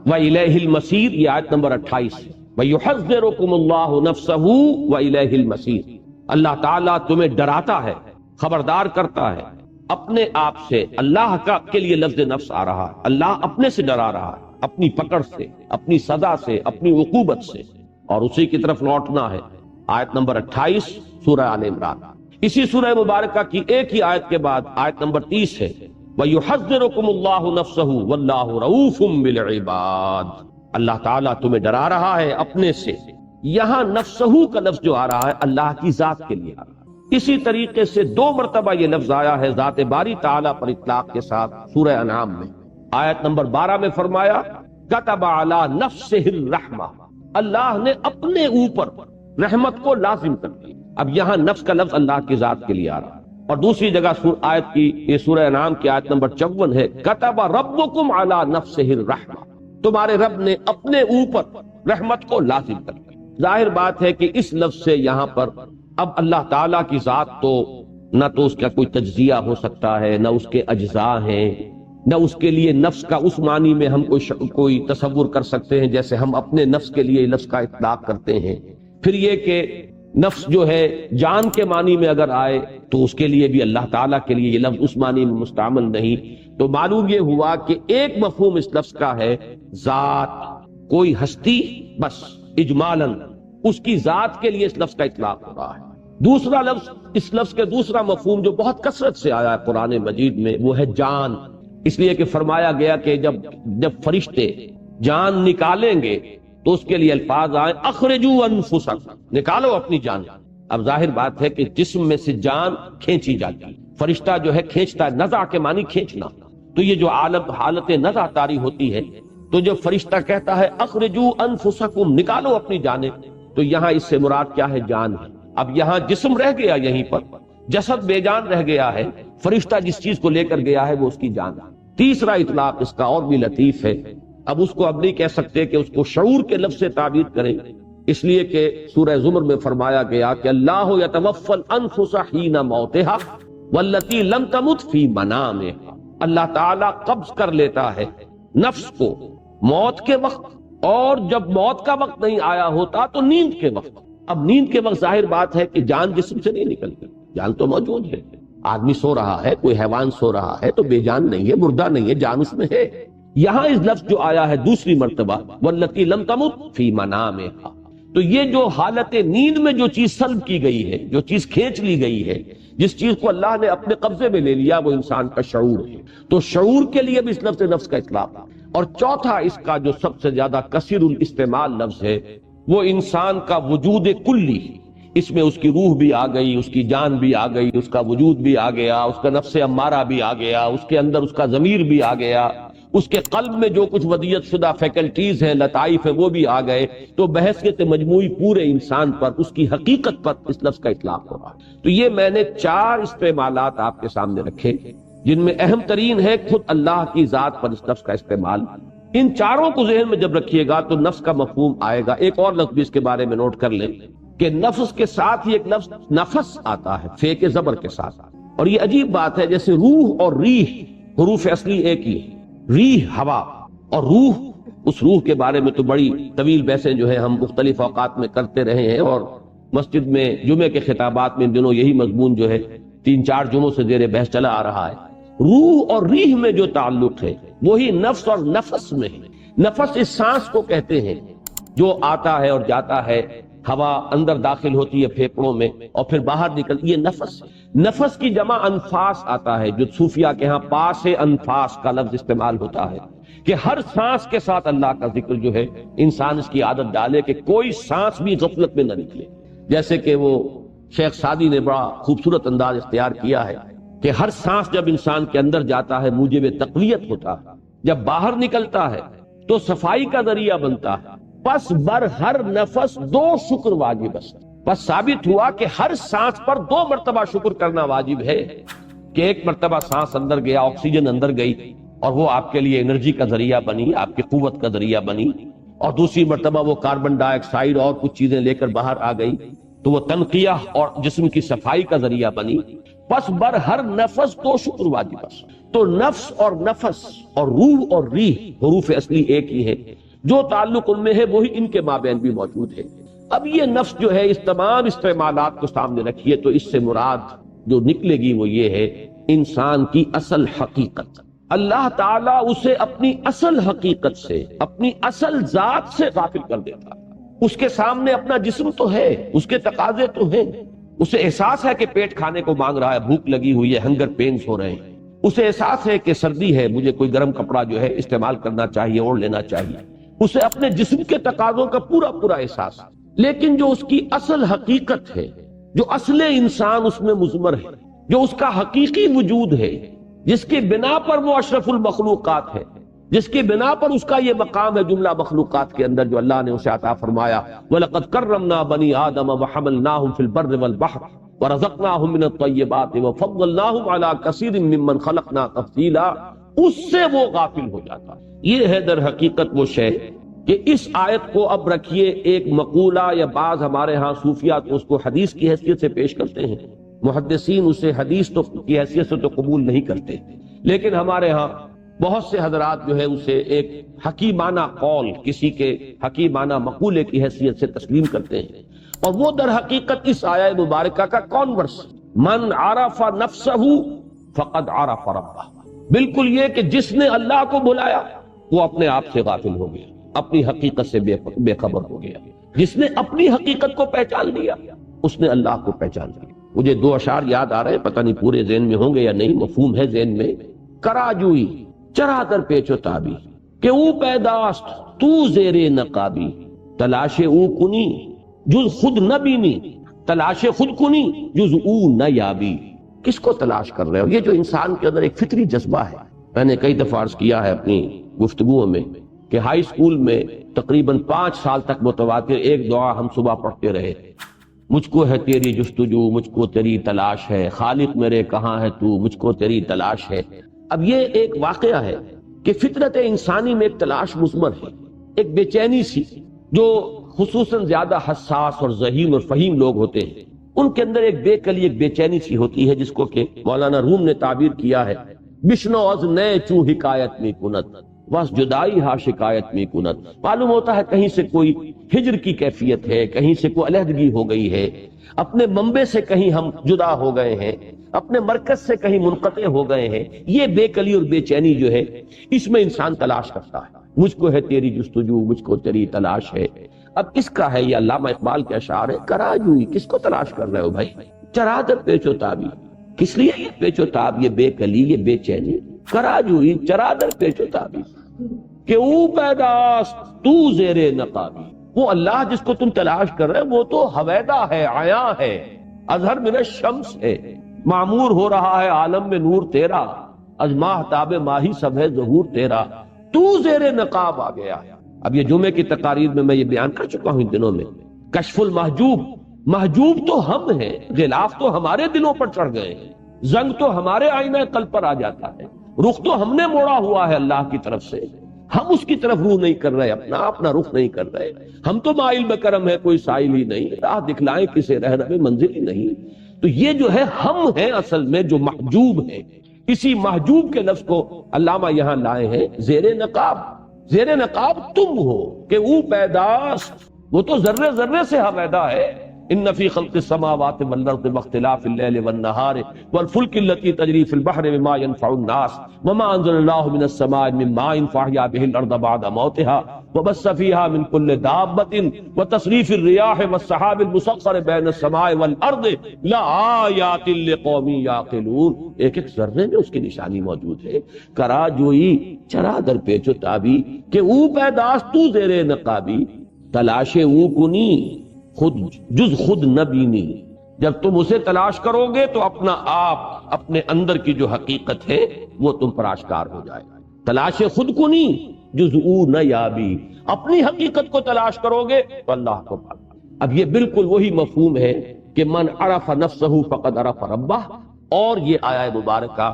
وَإِلَيْهِ الْمَصِيرُ، یہ آیت نمبر 28، وَيُحَذِّرُكُمُ اللَّهُ نَفْسَهُ وَإِلَيْهِ الْمَصِيرُ، اللہ تعالیٰ تمہیں ڈراتا ہے، خبردار کرتا ہے اپنے آپ سے۔ اللہ کے لیے لفظ نفس آ رہا ہے، اللہ اپنے سے ڈرا رہا ہے، اپنی پکڑ سے، اپنی سزا سے، اپنی عقوبت سے، اور اسی کی طرف لوٹنا ہے۔ آیت نمبر 28 سورہ آل عمران۔ اسی سورہ مبارکہ کی ایک ہی آیت کے بعد آیت نمبر 30 ہے، وَيُحَذِّرُكُمُ اللَّهُ نَفْسَهُ وَاللَّهُ رَءُوفٌ بِالْعِبَادِ، اللہ تعالیٰ تمہیں ڈرا رہا ہے اپنے سے۔ یہاں نفسہو کا لفظ جو آ رہا ہے اللہ کی ذات کے لیے آ رہا ہے۔ اسی طریقے سے 2 مرتبہ یہ لفظ آیا ہے ذات باری تعالیٰ پر اطلاق کے ساتھ سورہ انعام میں، آیت نمبر 12 میں فرمایا كَتَبَ عَلَى نَفْسِهِ الرَّحْمَةَ، اللہ نے اپنے اوپر رحمت کو لازم کر دیا۔ اب یہاں نفس کا لفظ اللہ کی ذات کے لیے آ رہا ہے، اور دوسری جگہ آیت کی یہ سورہ انعام کی آیت نمبر 54 ہے، كَتَبَ رَبُّكُمْ عَلَى نَفْسِهِ الرَّحْمَةَ، تمہارے رب نے اپنے اوپر رحمت کو لازم کر دیا۔ ظاہر بات ہے کہ اس لفظ سے یہاں پر اب اللہ تعالیٰ کی ذات تو نہ تو اس کا کوئی تجزیہ ہو سکتا ہے، نہ اس کے اجزاء ہیں، نہ اس کے لیے نفس کا اس معنی میں ہم کوئی تصور کر سکتے ہیں جیسے ہم اپنے نفس کے لیے لفظ کا اطلاق کرتے ہیں۔ پھر یہ کہ نفس جو ہے جان کے معنی میں اگر آئے تو اس کے لیے بھی اللہ تعالیٰ کے لیے یہ لفظ اس معنی میں مستعمل نہیں۔ تو معلوم یہ ہوا کہ ایک مفہوم اس لفظ کا ہے ذات، کوئی ہستی، بس اجمالاً اس کی ذات کے لیے اس لفظ کا اطلاق ہو رہا ہے۔ دوسرا لفظ، اس لفظ کے دوسرا مفہوم جو بہت کثرت سے آیا ہے قرآن مجید میں، وہ ہے جان، اس لیے کہ فرمایا گیا کہ جب فرشتے جان نکالیں گے تو اس کے لیے الفاظ آئے اخرجوا انفسکم، نکالو اپنی جان۔ اب ظاہر بات ہے کہ جسم میں سے جان کھینچی جاتی ہے، فرشتہ جو ہے کھینچتا ہے، نزع کے معنی کھینچنا، تو یہ جو حالت نزع طاری ہوتی ہے، تو جب فرشتہ کہتا ہے اخرجوا انفسکم، نکالو اپنی جانیں، تو یہاں اس سے مراد کیا ہے؟ جان ہے۔ اب یہاں جسم رہ گیا، یہیں پر جسد بے جان رہ گیا ہے، فرشتہ جس چیز کو لے کر گیا ہے وہ اس کی جان ہے۔ تیسرا اطلاق اس کا اور بھی لطیف ہے، اب اس کو اب نہیں کہہ سکتے کہ اس کو شعور کے لفظ سے تعبیر کریں، اس لیے کہ سورہ زمر میں فرمایا گیا کہ اللہ یتوفی الانفس حین موتہا واللتی لم تمت فی منامہا، اللہ تعالیٰ قبض کر لیتا ہے نفس کو موت کے وقت، اور جب موت کا وقت نہیں آیا ہوتا تو نیند کے وقت۔ اب نیند کے وقت ظاہر بات ہے کہ جان جسم سے نہیں نکلتی، جان تو موجود ہے، آدمی سو رہا ہے، کوئی حیوان سو رہا ہے تو بے جان نہیں ہے، مردہ نہیں ہے، جان اس میں ہے۔ یہاں اس لفظ جو آیا ہے دوسری مرتبہ واللتی لم تمت فی منامہا، تو یہ جو حالت نیند میں جو چیز سلب کی گئی ہے، جو چیز کھینچ لی گئی ہے، جس چیز کو اللہ نے اپنے قبضے میں لے لیا، وہ انسان کا شعور ہے۔ تو شعور کے لیے بھی اس لفظ نفس کا اطلاق۔ اور چوتھا اس کا جو سب سے زیادہ کثیر الاستعمال لفظ ہے وہ انسان کا وجود کلی، اس میں اس کی روح بھی آ گئی، اس کی جان بھی آ گئی، اس کا وجود بھی آ گیا، اس کا نفس امارہ بھی آ گیا، اس کے اندر اس کا ضمیر بھی آ گیا، اس کے قلب میں جو کچھ ودیت شدہ فیکلٹیز ہیں، لطائف ہیں، وہ بھی آ گئے. تو بحیثیت مجموعی پورے انسان پر، اس کی حقیقت پر اس لفظ کا اطلاق ہو رہا. تو یہ میں نے 4 استعمالات آپ کے سامنے رکھے جن میں اہم ترین ہے خود اللہ کی ذات پر اس لفظ کا استعمال. ان چاروں کو ذہن میں جب رکھیے گا تو نفس کا مفہوم آئے گا. ایک اور لفظ بھی اس کے بارے میں نوٹ کر لیں کہ نفس کے ساتھ ہی ایک لفظ نفس آتا ہے، فے کے زبر کے ساتھ. اور یہ عجیب بات ہے، جیسے روح اور ریح حروف اصلی ایک ہی ہے. ریح ہوا اور روح، اس روح کے بارے میں تو بڑی طویل بحثیں جو ہے ہم مختلف اوقات میں کرتے رہے ہیں، اور مسجد میں جمعے کے خطابات میں ان دنوں یہی مضمون جو ہے 3-4 جمعوں سے زیر بحث چلا آ رہا ہے. روح اور ریح میں جو تعلق ہے وہی نفس اور نفس میں ہے. نفس اس سانس کو کہتے ہیں جو آتا ہے اور جاتا ہے، ہوا اندر داخل ہوتی ہے پھیپڑوں میں اور پھر باہر نکلتی ہے. نفس، نفس کی جمع انفاس آتا ہے، جو صوفیہ کے ہاں پاس انفاس کا لفظ استعمال ہوتا ہے کہ ہر سانس کے ساتھ اللہ کا ذکر جو ہے انسان اس کی عادت ڈالے کہ کوئی سانس بھی غفلت میں نہ نکلے. جیسے کہ وہ شیخ سعدی نے بڑا خوبصورت انداز اختیار کیا ہے کہ ہر سانس جب انسان کے اندر جاتا ہے موجب تقویت ہوتا ہے، جب باہر نکلتا ہے تو صفائی کا ذریعہ بنتا ہے. پس بر ہر نفس 2 شکر واجب ہے. پس ثابت ہوا کہ ہر سانس پر 2 مرتبہ شکر کرنا واجب ہے کہ ایک مرتبہ سانس اندر گیا، آکسیجن اندر گئی اور وہ آپ کے لیے انرجی کا ذریعہ بنی، آپ کی قوت کا ذریعہ بنی، اور دوسری مرتبہ وہ کاربن ڈائی آکسائڈ اور کچھ چیزیں لے کر باہر آ گئی تو وہ تنقیہ اور جسم کی صفائی کا ذریعہ بنی. پس بر ہر نفس 2 شکر واجب ہے. تو نفس اور نفس اور روح اور ریح حروف اصلی ایک ہی ہے، جو تعلق ان میں ہے وہی ان کے مابین بھی موجود ہے. اب یہ نفس جو ہے اس تمام استعمالات کو سامنے رکھیے تو اس سے مراد جو نکلے گی وہ یہ ہے انسان کی اصل حقیقت. اللہ تعالیٰ اسے اپنی اصل حقیقت سے، اپنی اصل ذات سے غافل کر دیتا. اس کے سامنے اپنا جسم تو ہے، اس کے تقاضے تو ہیں، اسے احساس ہے کہ پیٹ کھانے کو مانگ رہا ہے، بھوک لگی ہوئی ہے، ہنگر پینز ہو رہے ہیں، اسے احساس ہے کہ سردی ہے، مجھے کوئی گرم کپڑا جو ہے استعمال کرنا چاہیے، اوڑھ لینا چاہیے، اسے اپنے جسم کے تقاضوں کا پورا احساس. لیکن جو اس کی اصل حقیقت ہے، جو اصل انسان اس میں مضمر ہے، جو اس کا حقیقی وجود ہے، جس کی بنا پر وہ اشرف المخلوقات ہے، جس کی بنا پر اس کا یہ مقام ہے جملہ مخلوقات کے اندر جو اللہ نے اسے عطا فرمایا، وَلَقَدْ كَرَّمْنَا بَنِي آدَمَ وَحَمَلْنَاهُمْ فِي الْبَرِّ وَالْبَحْرِ وَرَزَقْنَاهُمْ مِنَ الطَّيِّبَاتِ وَفَضَّلْنَاهُمْ عَلَى كَثِيرٍ مِّمَّنْ خَلَقْنَا تَفْضِيلًا. اس سے وہ غافل ہو جاتا. یہ ہے در حقیقت وہ شے کہ اس آیت کو اب رکھیے ایک مقولہ، یا بعض ہمارے ہاں صوفیہ تو اس کو حدیث کی حیثیت سے پیش کرتے ہیں، محدثین اسے حدیث تو کی حیثیت سے تو قبول نہیں کرتے، لیکن ہمارے ہاں بہت سے حضرات جو ہے اسے ایک حکیمانہ قول، کسی کے حکیمانہ مقولے کی حیثیت سے تسلیم کرتے ہیں. اور وہ در حقیقت اس آیہ مبارکہ کا کانورس، من عرف نفسہ فقد عرف ربہ. بالکل یہ کہ جس نے اللہ کو بلایا وہ اپنے آپ سے غافل ہو گیا، اپنی حقیقت سے بے خبر ہو گیا. جس نے اپنی حقیقت کو پہچان لیا اس نے اللہ کو پہچان لیا. مجھے 2 اشعار یاد آ رہے ہیں، پتہ نہیں پورے ذہن میں ہوں گے یا نہیں، مفہوم ہے ذہن میں. کراجوئی چرا در پیچ و تابی کہ او پیداست تو زیر نقابی، تلاش او کنی جز خود نہ بینی، تلاش خود کنی جز او نہ یابی. کس کو تلاش کر رہے ہو؟ یہ جو انسان کے اندر ایک فطری جذبہ ہے. میں نے کئی دفعہ عرض کیا ہے اپنی گفتگوؤں میں کہ ہائی اسکول میں تقریباً 5 سال تک متواتر ایک دعا ہم صبح پڑھتے رہے، مجھ کو ہے تیری جستجو، مجھ کو تیری تلاش ہے، خالق میرے کہاں ہے تو، مجھ کو تیری تلاش ہے. اب یہ ایک واقعہ ہے کہ فطرت انسانی میں ایک تلاش مضمر ہے، ایک بے چینی سی، جو خصوصاً زیادہ حساس اور ذہین اور فہیم لوگ ہوتے ہیں ان کے اندر ایک بے کلی، ایک بے چینی سی ہوتی ہے، جس کو کہ مولانا روم نے تعبیر کیا ہے بشنو از نئے چوں حکایت میں کنت بس جدائی ہا شکایت میں کنت. معلوم ہوتا ہے کہیں سے کوئی ہجر کی کیفیت ہے، کہیں سے کوئی علیحدگی ہو گئی ہے، اپنے منبع سے کہیں ہم جدا ہو گئے ہیں، اپنے مرکز سے کہیں منقطع ہو گئے ہیں. یہ بے کلی اور بے چینی جو ہے اس میں انسان تلاش کرتا ہے. مجھ کو ہے تیری جستجو، مجھ کو تیری تلاش ہے. اب اس کا ہے یہ علامہ اقبال کے اشعار ہے، کراجوئی کس کو تلاش کر رہے ہو بھائی؟ چرا در پیچ و تابی، کس لیے یہ پیچ و تاب، یہ بے کلی، یہ بے چینی؟ کراجوئی چرا در پیچ و تابی کہ او پیداست تو زیر نقابی، وہ اللہ جس کو تم تلاش کر رہے وہ تو حویدہ ہے، عیاں ہے، اظہر من الشمس ہے، معمور ہو رہا ہے عالم میں نور تیرا، از ماہ تاب ماہی سب ہے ظہور تیرا، تو زیر نقاب آ گیا۔ اب یہ جمعے کی تقاریر میں یہ بیان کر چکا ہوں ان دنوں میں، کشف المحجوب، محجوب تو ہم ہیں، غلاف تو ہمارے دلوں پر چڑھ گئے ہیں، زنگ تو ہمارے آئینہ قلب پر آ جاتا ہے، رخ تو ہم نے موڑا ہوا ہے اللہ کی طرف سے، ہم اس کی طرف روح نہیں کر رہے، اپنا رخ نہیں کر رہے، ہم تو مائل بکرم ہے، کوئی سائل ہی نہیں، راہ دکھلائیں کسے رہنمے منزل ہی نہیں۔ تو یہ جو ہے ہم ہیں اصل میں جو محجوب ہیں، اسی محجوب کے لفظ کو علامہ یہاں لائے ہیں زیر نقاب۔ زیر نقاب تم ہو کہ او پیداست، وہ تو ذرے ذرے سے حویدہ ہے۔ ان فی خلق السماوات والارض واختلاف اللیل والنہار والفلک التي تجری فی البحر بما ينفع الناس وما انزل اللہ من السماء من ماء فاحیا به الارض بعد موتها وبث فيها من كل دابة وتصریف الرياح والسحاب المسخر بین السماء والارض لآیات لقوم یعقلون۔ ایک ایک ذرے میں اس کی نشانی موجود ہے۔ کرا جوئی چرا در پیچ و تابی کہ او پیداست تو زیر نقابی، تلاش او کنی خود جز خود نبینی۔ جب تم اسے تلاش کرو گے تو اپنا آپ، اپنے اندر کی جو حقیقت ہے وہ تم پر آشکار ہو جائے گا۔ تلاش خود کو نہیں جز او نہ یابی، اپنی حقیقت کو تلاش کرو گے تو اللہ کو پانا۔ اب یہ بالکل وہی مفہوم ہے کہ من عرف نفسہ فقد عرف ربہ، اور یہ آیہ مبارکہ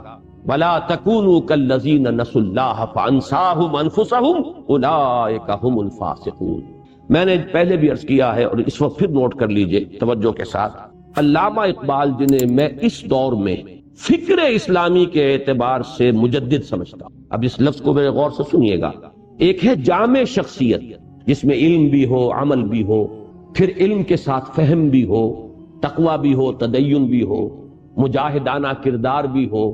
وَلَا تَكُونُوا كَالَّذِينَ نَسُوا اللَّهَ فَأَنسَاهُمْ أَنفُسَهُمْ أُولَٰئِكَ هُمُ الْفَاسِقُونَ۔ میں نے پہلے بھی عرض کیا ہے اور اس وقت پھر نوٹ کر لیجئے توجہ کے ساتھ، علامہ اقبال جنہیں میں اس دور میں فکر اسلامی کے اعتبار سے مجدد سمجھتا ہوں، اب اس لفظ کو میرے غور سے سنیے گا۔ ایک ہے جامع شخصیت جس میں علم بھی ہو، عمل بھی ہو، پھر علم کے ساتھ فہم بھی ہو، تقوی بھی ہو، تدین بھی ہو، مجاہدانہ کردار بھی ہو۔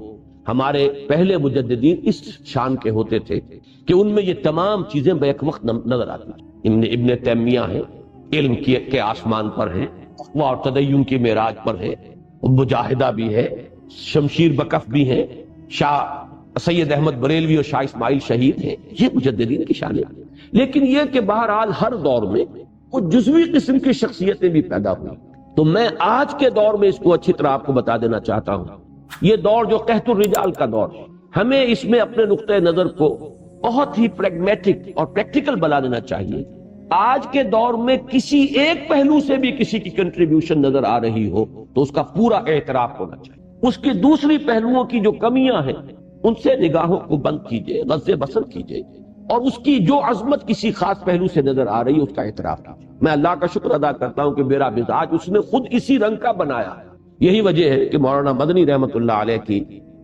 ہمارے پہلے مجددین اس شان کے ہوتے تھے کہ ان میں یہ تمام چیزیں بیک وقت نظر آتی ہیں۔ ابن تیمیہ ہیں، علم کے آسمان پر ہیں، تقوی اور تدین کی معراج پر ہے، مجاہدہ بھی ہے، شمشیر بکف بھی ہیں، شاہ سید احمد بریلوی اور شاہ اسماعیل شہید ہیں، یہ مجددین کی شانیں۔ لیکن یہ کہ بہرحال ہر دور میں کچھ جزوی قسم کی شخصیتیں بھی پیدا ہوئی۔ تو میں آج کے دور میں اس کو اچھی طرح آپ کو بتا دینا چاہتا ہوں، یہ دور جو قحط الرجال کا دور ہے، ہمیں اس میں اپنے نقطۂ نظر کو بہت ہی پریگمیٹک اور پریکٹیکل بنا لینا چاہیے۔ آج کے دور میں کسی ایک پہلو سے بھی کسی کی کنٹریبیوشن نظر آ رہی ہو تو اس کا پورا اعتراف ہونا چاہیے، اس کی دوسری پہلوؤں کی جو کمیاں ہیں ان سے نگاہوں کو بند کیجئے، غض بصر کیجئے، اور اس کی جو عظمت کسی خاص پہلو سے نظر آ رہی ہے اس کا اعتراف کیجئے۔ میں اللہ کا شکر ادا کرتا ہوں کہ میرا مزاج اس نے خود اسی رنگ کا بنایا ہے۔ یہی وجہ ہے کہ مولانا مدنی رحمت اللہ علیہ کی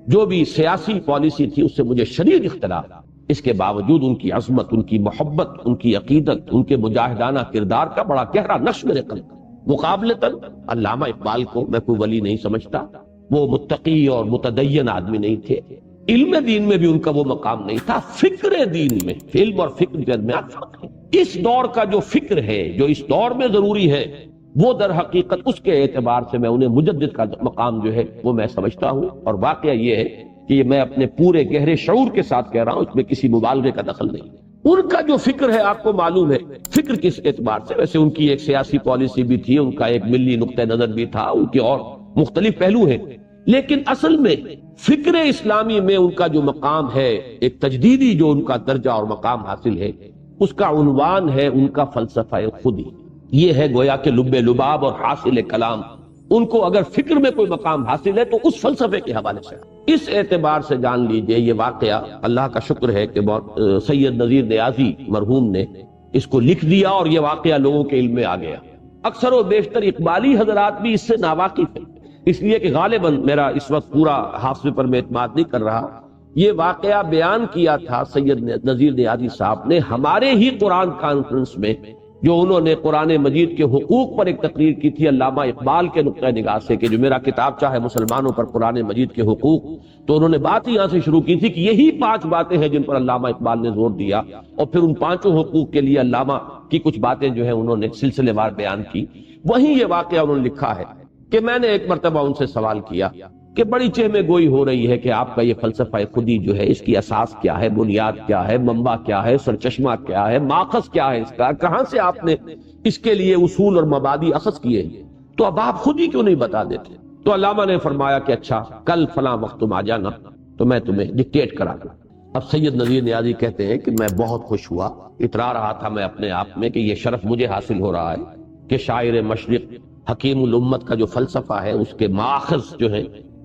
جو بھی سیاسی پالیسی تھی اس سے مجھے شدید اختلاف، اس کے باوجود ان کی عظمت، ان کی محبت، ان کی عقیدت، ان کے مجاہدانہ کردار کا بڑا گہرا نقش میرے قلب کا۔ مقابلتاً علامہ اقبال کو میں کوئی ولی نہیں سمجھتا، وہ متقی اور متدین آدمی نہیں تھے، علم دین میں بھی ان کا وہ مقام نہیں تھا، فکر دین میں، علم اور فکر کے درمیان فرق ہے۔ اس دور کا جو فکر ہے، جو اس دور میں ضروری ہے، وہ در حقیقت اس کے اعتبار سے میں انہیں مجدد کا مقام جو ہے وہ میں سمجھتا ہوں۔ اور واقعہ یہ ہے کہ یہ میں اپنے پورے گہرے شعور کے ساتھ کہہ رہا ہوں، اس میں کسی مبالغے کا دخل نہیں۔ ان کا جو فکر ہے آپ کو معلوم ہے، فکر کس اعتبار سے، ویسے ان کی ایک سیاسی پالیسی بھی تھی، ان کا ایک ملی نقطہ نظر بھی تھا، ان کے اور مختلف پہلو ہیں، لیکن اصل میں فکر اسلامی میں ان کا جو مقام ہے، ایک تجدیدی جو ان کا درجہ اور مقام حاصل ہے، اس کا عنوان ہے ان کا فلسفہ خودی۔ یہ ہے گویا کہ لب لباب اور حاصل کلام، ان کو اگر فکر میں کوئی مقام حاصل ہے تو اس فلسفے کے حوالے سے۔ اس اعتبار سے جان لیجئے یہ واقعہ، اللہ کا شکر ہے کہ سید نذیر نیازی مرحوم نے اس کو لکھ دیا اور یہ واقعہ لوگوں کے علم میں آ گیا۔ اکثر و بیشتر اقبالی حضرات بھی اس سے ناواقف ہیں، اس لیے کہ غالباً میرا اس وقت پورا حافظے پر میں اعتماد نہیں کر رہا، یہ واقعہ بیان کیا تھا سید نذیر نیازی صاحب نے ہمارے ہی قرآن کانفرنس میں، جو انہوں نے قرآن مجید کے حقوق پر ایک تقریر کی تھی علامہ اقبال کے نقطہ نگاہ سے، کہ جو میرا کتاب چاہے مسلمانوں پر قرآن مجید کے حقوق، تو انہوں نے بات یہاں سے شروع کی تھی کہ یہی 5 باتیں ہیں جن پر علامہ اقبال نے زور دیا، اور پھر ان 5 حقوق کے لیے علامہ کی کچھ باتیں جو ہیں انہوں نے سلسلے وار بیان کی۔ وہیں یہ واقعہ انہوں نے لکھا ہے کہ میں نے ایک مرتبہ ان سے سوال کیا کہ بڑی چہمے گوئی ہو رہی ہے کہ آپ کا یہ فلسفہ خودی جو ہے اس کی اساس کیا ہے، بنیاد کیا ہے، منبع کیا ہے، سرچشمہ کیا ہے، ماخذ کیا ہے اس کا، کہاں سے آپ نے اس کے لیے اصول اور مبادی اخذ کیے ہیں، تو اب آپ خود ہی کیوں نہیں بتا دیتے؟ تو علامہ نے فرمایا کہ اچھا کل فلاں وقت تم آ جانا تو میں تمہیں ڈکٹیٹ کرا دوں۔ اب سید نذیر نیازی کہتے ہیں کہ میں بہت خوش ہوا، اترا رہا تھا میں اپنے آپ میں کہ یہ شرف مجھے حاصل ہو رہا ہے کہ شاعر مشرق حکیم الامت کا جو فلسفہ ہے اس کے ماخذ جو ہیں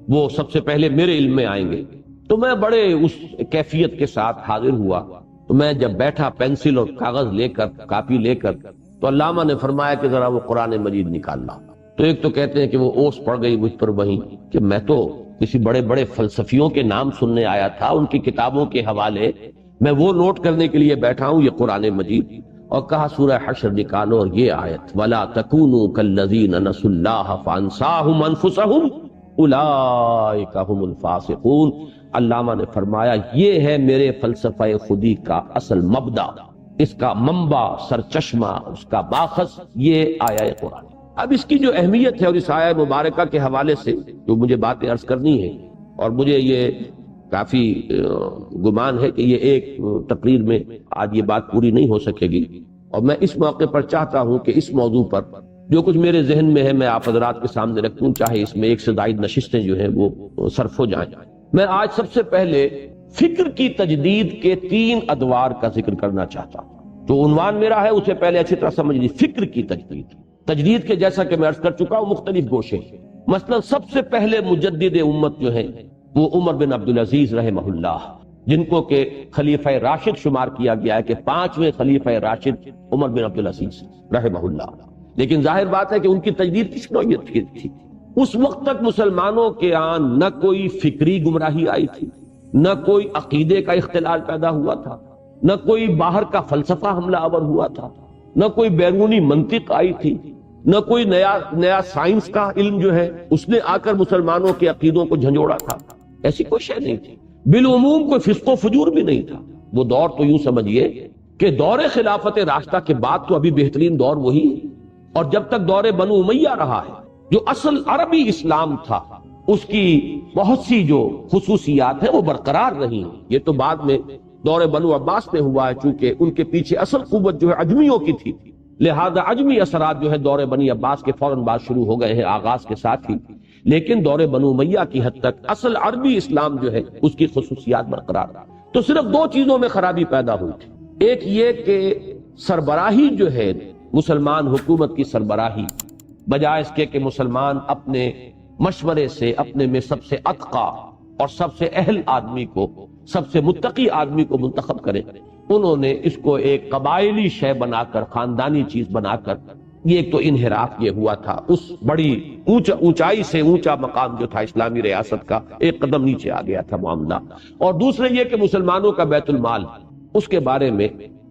وہ سب سے پہلے میرے علم میں آئیں گے۔ تو میں بڑے اس کیفیت کے ساتھ حاضر ہوا، تو میں جب بیٹھا پینسل اور کاغذ لے کر، کاپی لے کر، تو علامہ نے فرمایا کہ ذرا وہ قرآن مجید نکالنا۔ تو ایک تو کہتے ہیں کہ وہ اوس پڑ گئی مجھ پر وہیں کہ میں تو کسی بڑے بڑے فلسفیوں کے نام سننے آیا تھا، ان کی کتابوں کے حوالے میں وہ نوٹ کرنے کے لیے بیٹھا ہوں، یہ قرآن مجید۔ اور کہا سورہ حشر نکالو اور یہ آیت وَلَا تَكُونُوا كَالَّذِينَ نَسُوا اللَّهَ فَأَنسَاهُمْ أَنفُسَهُمْ اولئک هم الفاسقون۔ علامہ نے فرمایا یہ ہے میرے فلسفہ خودی کا اصل مبدا، اس کا منبع، سرچشمہ، اس کا ماخذ یہ آیہ قرآن۔ اب اس کی جو اہمیت ہے اور اس آیہ مبارکہ کے حوالے سے جو مجھے باتیں عرض کرنی ہے، اور مجھے یہ کافی گمان ہے کہ یہ ایک تقریر میں آج یہ بات پوری نہیں ہو سکے گی، اور میں اس موقع پر چاہتا ہوں کہ اس موضوع پر جو کچھ میرے ذہن میں ہے میں آپ حضرات کے سامنے رکھوں، چاہے اس میں ایک سے زائد نشستیں جو ہیں وہ صرف ہو جائیں۔ میں آج سب سے پہلے فکر کی تجدید کے 3 ادوار کا ذکر کرنا چاہتا ہوں۔ جو عنوان میرا ہے اسے پہلے اچھی طرح سمجھ لیجیے، فکر کی تجدید۔ تجدید کے جیسا کہ میں عرض کر چکا ہوں مختلف گوشے، مثلا سب سے پہلے مجدد امت جو ہیں وہ عمر بن عبدالعزیز رحمہ اللہ، جن کو کہ خلیفہ راشد شمار کیا گیا ہے کہ 5ویں خلیفہ راشد عمر بن عبدالعزیز رحمہ اللہ۔ لیکن ظاہر بات ہے کہ ان کی تجدید کس نوعیت کی تھی؟ اس وقت تک مسلمانوں کے آن نہ کوئی فکری گمراہی آئی تھی، نہ کوئی عقیدے کا اختلال پیدا ہوا تھا، نہ کوئی باہر کا فلسفہ حملہ آور ہوا تھا، نہ کوئی بیرونی منطق آئی تھی، نہ کوئی نیا سائنس کا علم جو ہے اس نے آ کر مسلمانوں کے عقیدوں کو جھنجھوڑا تھا۔ ایسی کوئی شے نہیں تھی، بالعموم کوئی فسق و فجور بھی نہیں تھا۔ وہ دور تو یوں سمجھیے کہ دور خلافت راشدہ کے بعد تو ابھی بہترین دور وہی ہے، اور جب تک دور بنو امیہ رہا ہے جو اصل عربی اسلام تھا اس کی بہت سی جو خصوصیات ہیں وہ برقرار رہی ہیں۔ یہ تو بعد میں دور بنو عباس میں ہوا ہے، چونکہ ان کے پیچھے اصل قوت جو ہے عجمیوں کی تھی، لہذا عجمی اثرات جو ہے دور بنی عباس کے فوراً بعد شروع ہو گئے ہیں آغاز کے ساتھ ہی، لیکن دور بنو امیہ کی حد تک اصل عربی اسلام جو ہے اس کی خصوصیات برقرار۔ تو صرف 2 چیزوں میں خرابی پیدا ہوئی تھی، ایک یہ کہ سربراہی جو ہے مسلمان حکومت کی سربراہی، بجائے اس کے کہ مسلمان اپنے مشورے سے اپنے میں سب سے اتقا اور سب سے اہل آدمی کو، سب سے متقی آدمی کو منتخب کریں، انہوں نے اس کو ایک قبائلی شے بنا کر، خاندانی چیز بنا کر، یہ ایک تو انحراف یہ ہوا تھا، اس بڑی اونچائی سے اونچا مقام جو تھا اسلامی ریاست کا ایک قدم نیچے آ گیا تھا معاملہ۔ اور دوسرے یہ کہ مسلمانوں کا بیت المال، اس کے بارے میں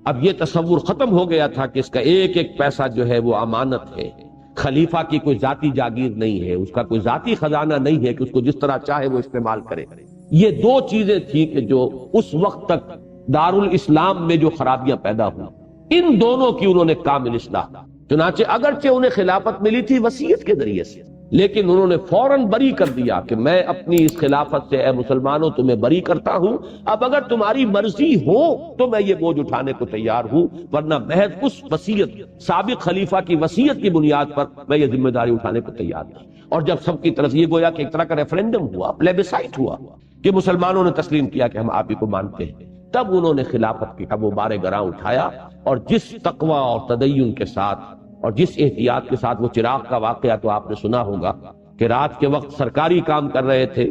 اب یہ تصور ختم ہو گیا تھا کہ اس کا ایک ایک پیسہ جو ہے وہ امانت ہے، خلیفہ کی کوئی ذاتی جاگیر نہیں ہے، اس کا کوئی ذاتی خزانہ نہیں ہے کہ اس کو جس طرح چاہے وہ استعمال کرے۔ یہ 2 چیزیں تھیں کہ جو اس وقت تک دارالاسلام میں جو خرابیاں پیدا ہوئی، ان دونوں کی انہوں نے کامل اصلاح۔ چنانچہ اگرچہ انہیں خلافت ملی تھی وصیت کے ذریعے سے، لیکن انہوں نے فوراً بری کر دیا کہ میں اپنی اس خلافت سے اے مسلمانوں تمہیں بری کرتا ہوں، اب اگر تمہاری مرضی ہو تو میں یہ بوجھ اٹھانے کو تیار ہوں، ورنہ محض اس وصیت، سابق خلیفہ کی وصیت کی بنیاد پر میں یہ ذمہ داری اٹھانے کو تیار ہوں۔ اور جب سب کی طرف یہ گویا کہ ایک طرح کا ریفرینڈم ہوا، پلیبسائٹ ہوا کہ مسلمانوں نے تسلیم کیا کہ ہم آپ ہی کو مانتے ہیں، تب انہوں نے خلافت کی وہ بار گراں اٹھایا، اور جس تقوی اور تدین کے ساتھ اور جس احتیاط کے ساتھ، وہ چراغ کا واقعہ تو آپ نے سنا ہوگا کہ رات کے وقت سرکاری کام کر رہے تھے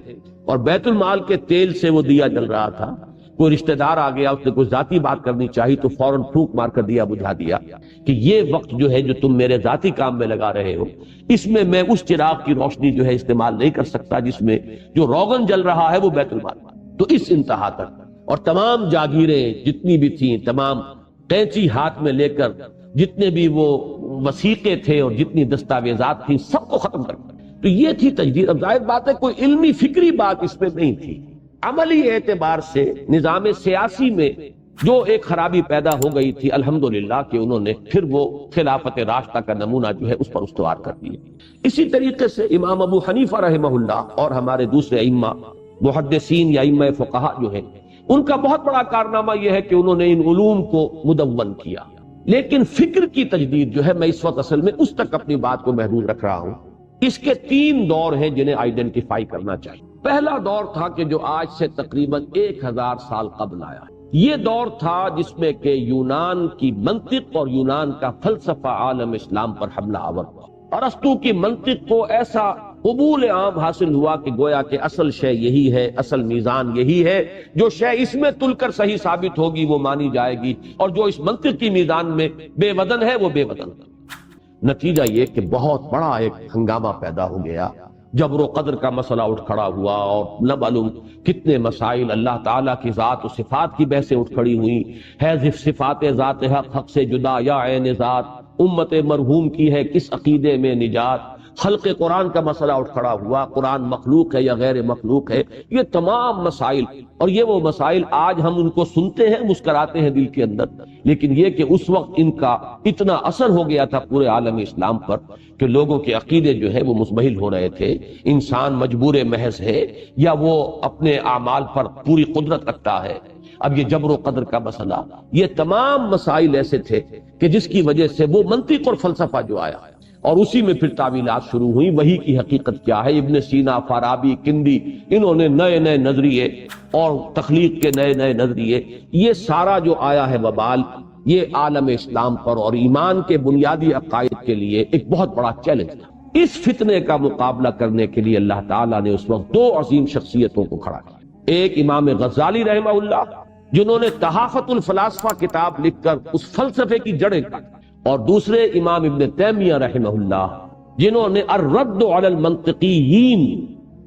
اور بیت المال کے تیل سے وہ دیا جل رہا تھا، کوئی رشتہ دار آ گیا، اس نے کوئی ذاتی بات کرنی چاہی تو فوراً پھونک مار کر دیا بجھا دیا کہ یہ وقت جو ہے جو تم میرے ذاتی کام میں لگا رہے ہو، اس میں میں اس چراغ کی روشنی جو ہے استعمال نہیں کر سکتا جس میں جو روغن جل رہا ہے وہ بیت المال۔ تو اس انتہا تک، اور تمام جاگیریں جتنی بھی تھیں، تمام قینچی ہاتھ میں لے کر جتنے بھی وہ وثیقے تھے اور جتنی دستاویزات تھیں سب کو ختم کر دیا۔ تو یہ تھی تجدید۔ اب ظاہر بات ہے کوئی علمی فکری بات اس میں نہیں تھی، عملی اعتبار سے نظام سیاسی میں جو ایک خرابی پیدا ہو گئی تھی الحمدللہ کہ انہوں نے پھر وہ خلافت راشدہ کا نمونہ جو ہے اس پر استوار کر دیا۔ اسی طریقے سے امام ابو حنیفہ رحمہ اللہ اور ہمارے دوسرے ائمہ محدثین یا ائمہ فقہا جو ہیں، ان کا بہت بڑا کارنامہ یہ ہے کہ انہوں نے ان علوم کو مدون کیا۔ لیکن فکر کی تجدید جو ہے، میں اس وقت اصل میں اس تک اپنی بات کو محدود رکھ رہا ہوں۔ اس کے 3 دور ہیں جنہیں آئیڈینٹیفائی کرنا چاہیے۔ پہلا دور تھا کہ جو آج سے تقریباً 1000 سال قبل آیا ہے، یہ دور تھا جس میں کہ یونان کی منطق اور یونان کا فلسفہ عالم اسلام پر حملہ آور ہوا۔ ارسطو کی منطق کو ایسا قبول عام حاصل ہوا کہ گویا کہ اصل شے یہی ہے، اصل میزان یہی ہے، جو شے اس میں تل کر صحیح ثابت ہوگی وہ مانی جائے گی، اور جو اس منطق کی میزان میں بے وزن ہے وہ بے وزن ہے۔ نتیجہ یہ کہ بہت بڑا ایک ہنگامہ پیدا ہو گیا، جبر و قدر کا مسئلہ اٹھ کھڑا ہوا، اور نہ معلوم کتنے مسائل، اللہ تعالیٰ کی ذات و صفات کی بحثیں اٹھ کھڑی ہوئی، ہے صفات ذات حق حق سے جدا یا عین ذات، امت مرحوم کی ہے کس عقیدے میں نجات، خلق قرآن کا مسئلہ اٹھ کھڑا ہوا، قرآن مخلوق ہے یا غیر مخلوق ہے، یہ تمام مسائل، اور یہ وہ مسائل آج ہم ان کو سنتے ہیں، مسکراتے ہیں دل کے اندر، لیکن یہ کہ اس وقت ان کا اتنا اثر ہو گیا تھا پورے عالم اسلام پر کہ لوگوں کے عقیدے جو ہے وہ مزمحل ہو رہے تھے۔ انسان مجبور محض ہے یا وہ اپنے اعمال پر پوری قدرت رکھتا ہے؟ اب یہ جبر و قدر کا مسئلہ، یہ تمام مسائل ایسے تھے کہ جس کی وجہ سے وہ منطق اور فلسفہ جو آیا، اور اسی میں پھر تعویلات شروع ہوئی۔ وہی کی حقیقت کیا ہے؟ ابن سینا، فارابی، کندی، انہوں نے نئے نئے نظریے اور تخلیق کے نئے نئے نظریے، یہ سارا جو آیا ہے وبال، یہ عالم اسلام پر اور ایمان کے بنیادی عقائد کے لیے ایک بہت بڑا چیلنج تھا۔ اس فتنے کا مقابلہ کرنے کے لیے اللہ تعالیٰ نے اس وقت 2 عظیم شخصیتوں کو کھڑا کیا۔ ایک امام غزالی رحمہ اللہ، جنہوں نے تحافت الفلاسفہ کتاب لکھ کر اس فلسفے کی جڑیں کاٹی، اور دوسرے امام ابن تیمیہ رحمہ اللہ، جنہوں نے الرد علی المنطقیین،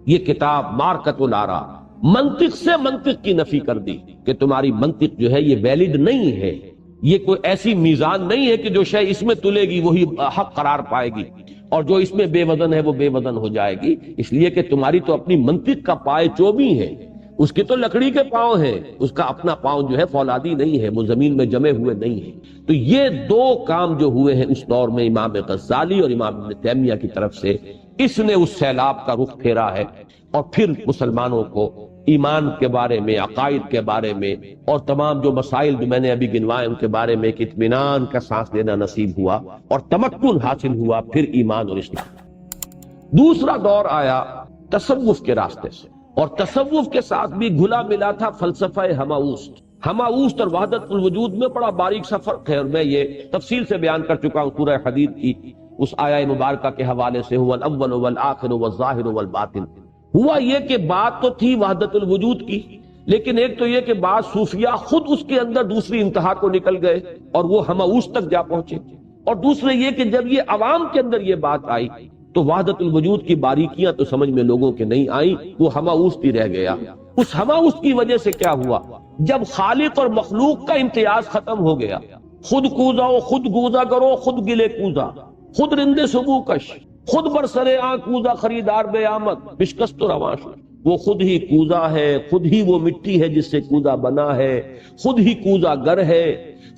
یہ کتاب مارکۃ الآراء، منطق سے منطق کی نفی کر دی کہ تمہاری منطق جو ہے یہ ویلڈ نہیں ہے، یہ کوئی ایسی میزان نہیں ہے کہ جو شے اس میں تلے گی وہی حق قرار پائے گی، اور جو اس میں بے وزن ہے وہ بے وزن ہو جائے گی، اس لیے کہ تمہاری تو اپنی منطق کا پائے چوبی ہے، اس کی تو لکڑی کے پاؤں ہیں، اس کا اپنا پاؤں جو ہے فولادی نہیں ہے، وہ زمین میں جمے ہوئے نہیں ہیں۔ تو یہ 2 کام جو ہوئے ہیں اس دور میں امام غزالی اور امام ابن تیمیہ کی طرف سے، اس نے اس سیلاب کا رخ پھیرا ہے، اور پھر مسلمانوں کو ایمان کے بارے میں، عقائد کے بارے میں، اور تمام جو مسائل جو میں نے ابھی گنوائے ان کے بارے میں ایک اطمینان کا سانس لینا نصیب ہوا، اور تمکن حاصل ہوا پھر ایمان اور اسلام۔ دوسرا دور آیا تصوف کے راستے سے، اور تصوف کے ساتھ بھی گھلا ملا تھا فلسفہ ہماؤست۔ ہماؤست اور وحدت الوجود میں بڑا باریک سا فرق ہے، اور میں یہ تفصیل سے بیان کر چکا ہوں سورہ حدید کی اس آیہ مبارکہ کے حوالے سے، هو الاول والآخر والظاہر والباطن۔ ہوا یہ کہ بات تو تھی وحدت الوجود کی، لیکن ایک تو یہ کہ بعض صوفیہ خود اس کے اندر دوسری انتہا کو نکل گئے اور وہ ہماؤست تک جا پہنچے، اور دوسرے یہ کہ جب یہ عوام کے اندر یہ بات آئی تو وحدت الوجود کی باریکیاں تو سمجھ میں لوگوں کے نہیں آئیں، وہ ہماؤست ہی رہ گیا۔ اس ہماؤست کی وجہ سے کیا ہوا؟ جب خالق اور مخلوق کا امتیاز ختم ہو گیا، خود کوزا و خود گوزا کرو، خود گلے کوزا، خود رندے سبو کش، خود برسرے آن کوزا خریدار بے آمد، بشکست و رواش، وہ خود ہی کوزا ہے، خود ہی وہ مٹی ہے جس سے کوزا بنا ہے، خود ہی کوزا گر ہے،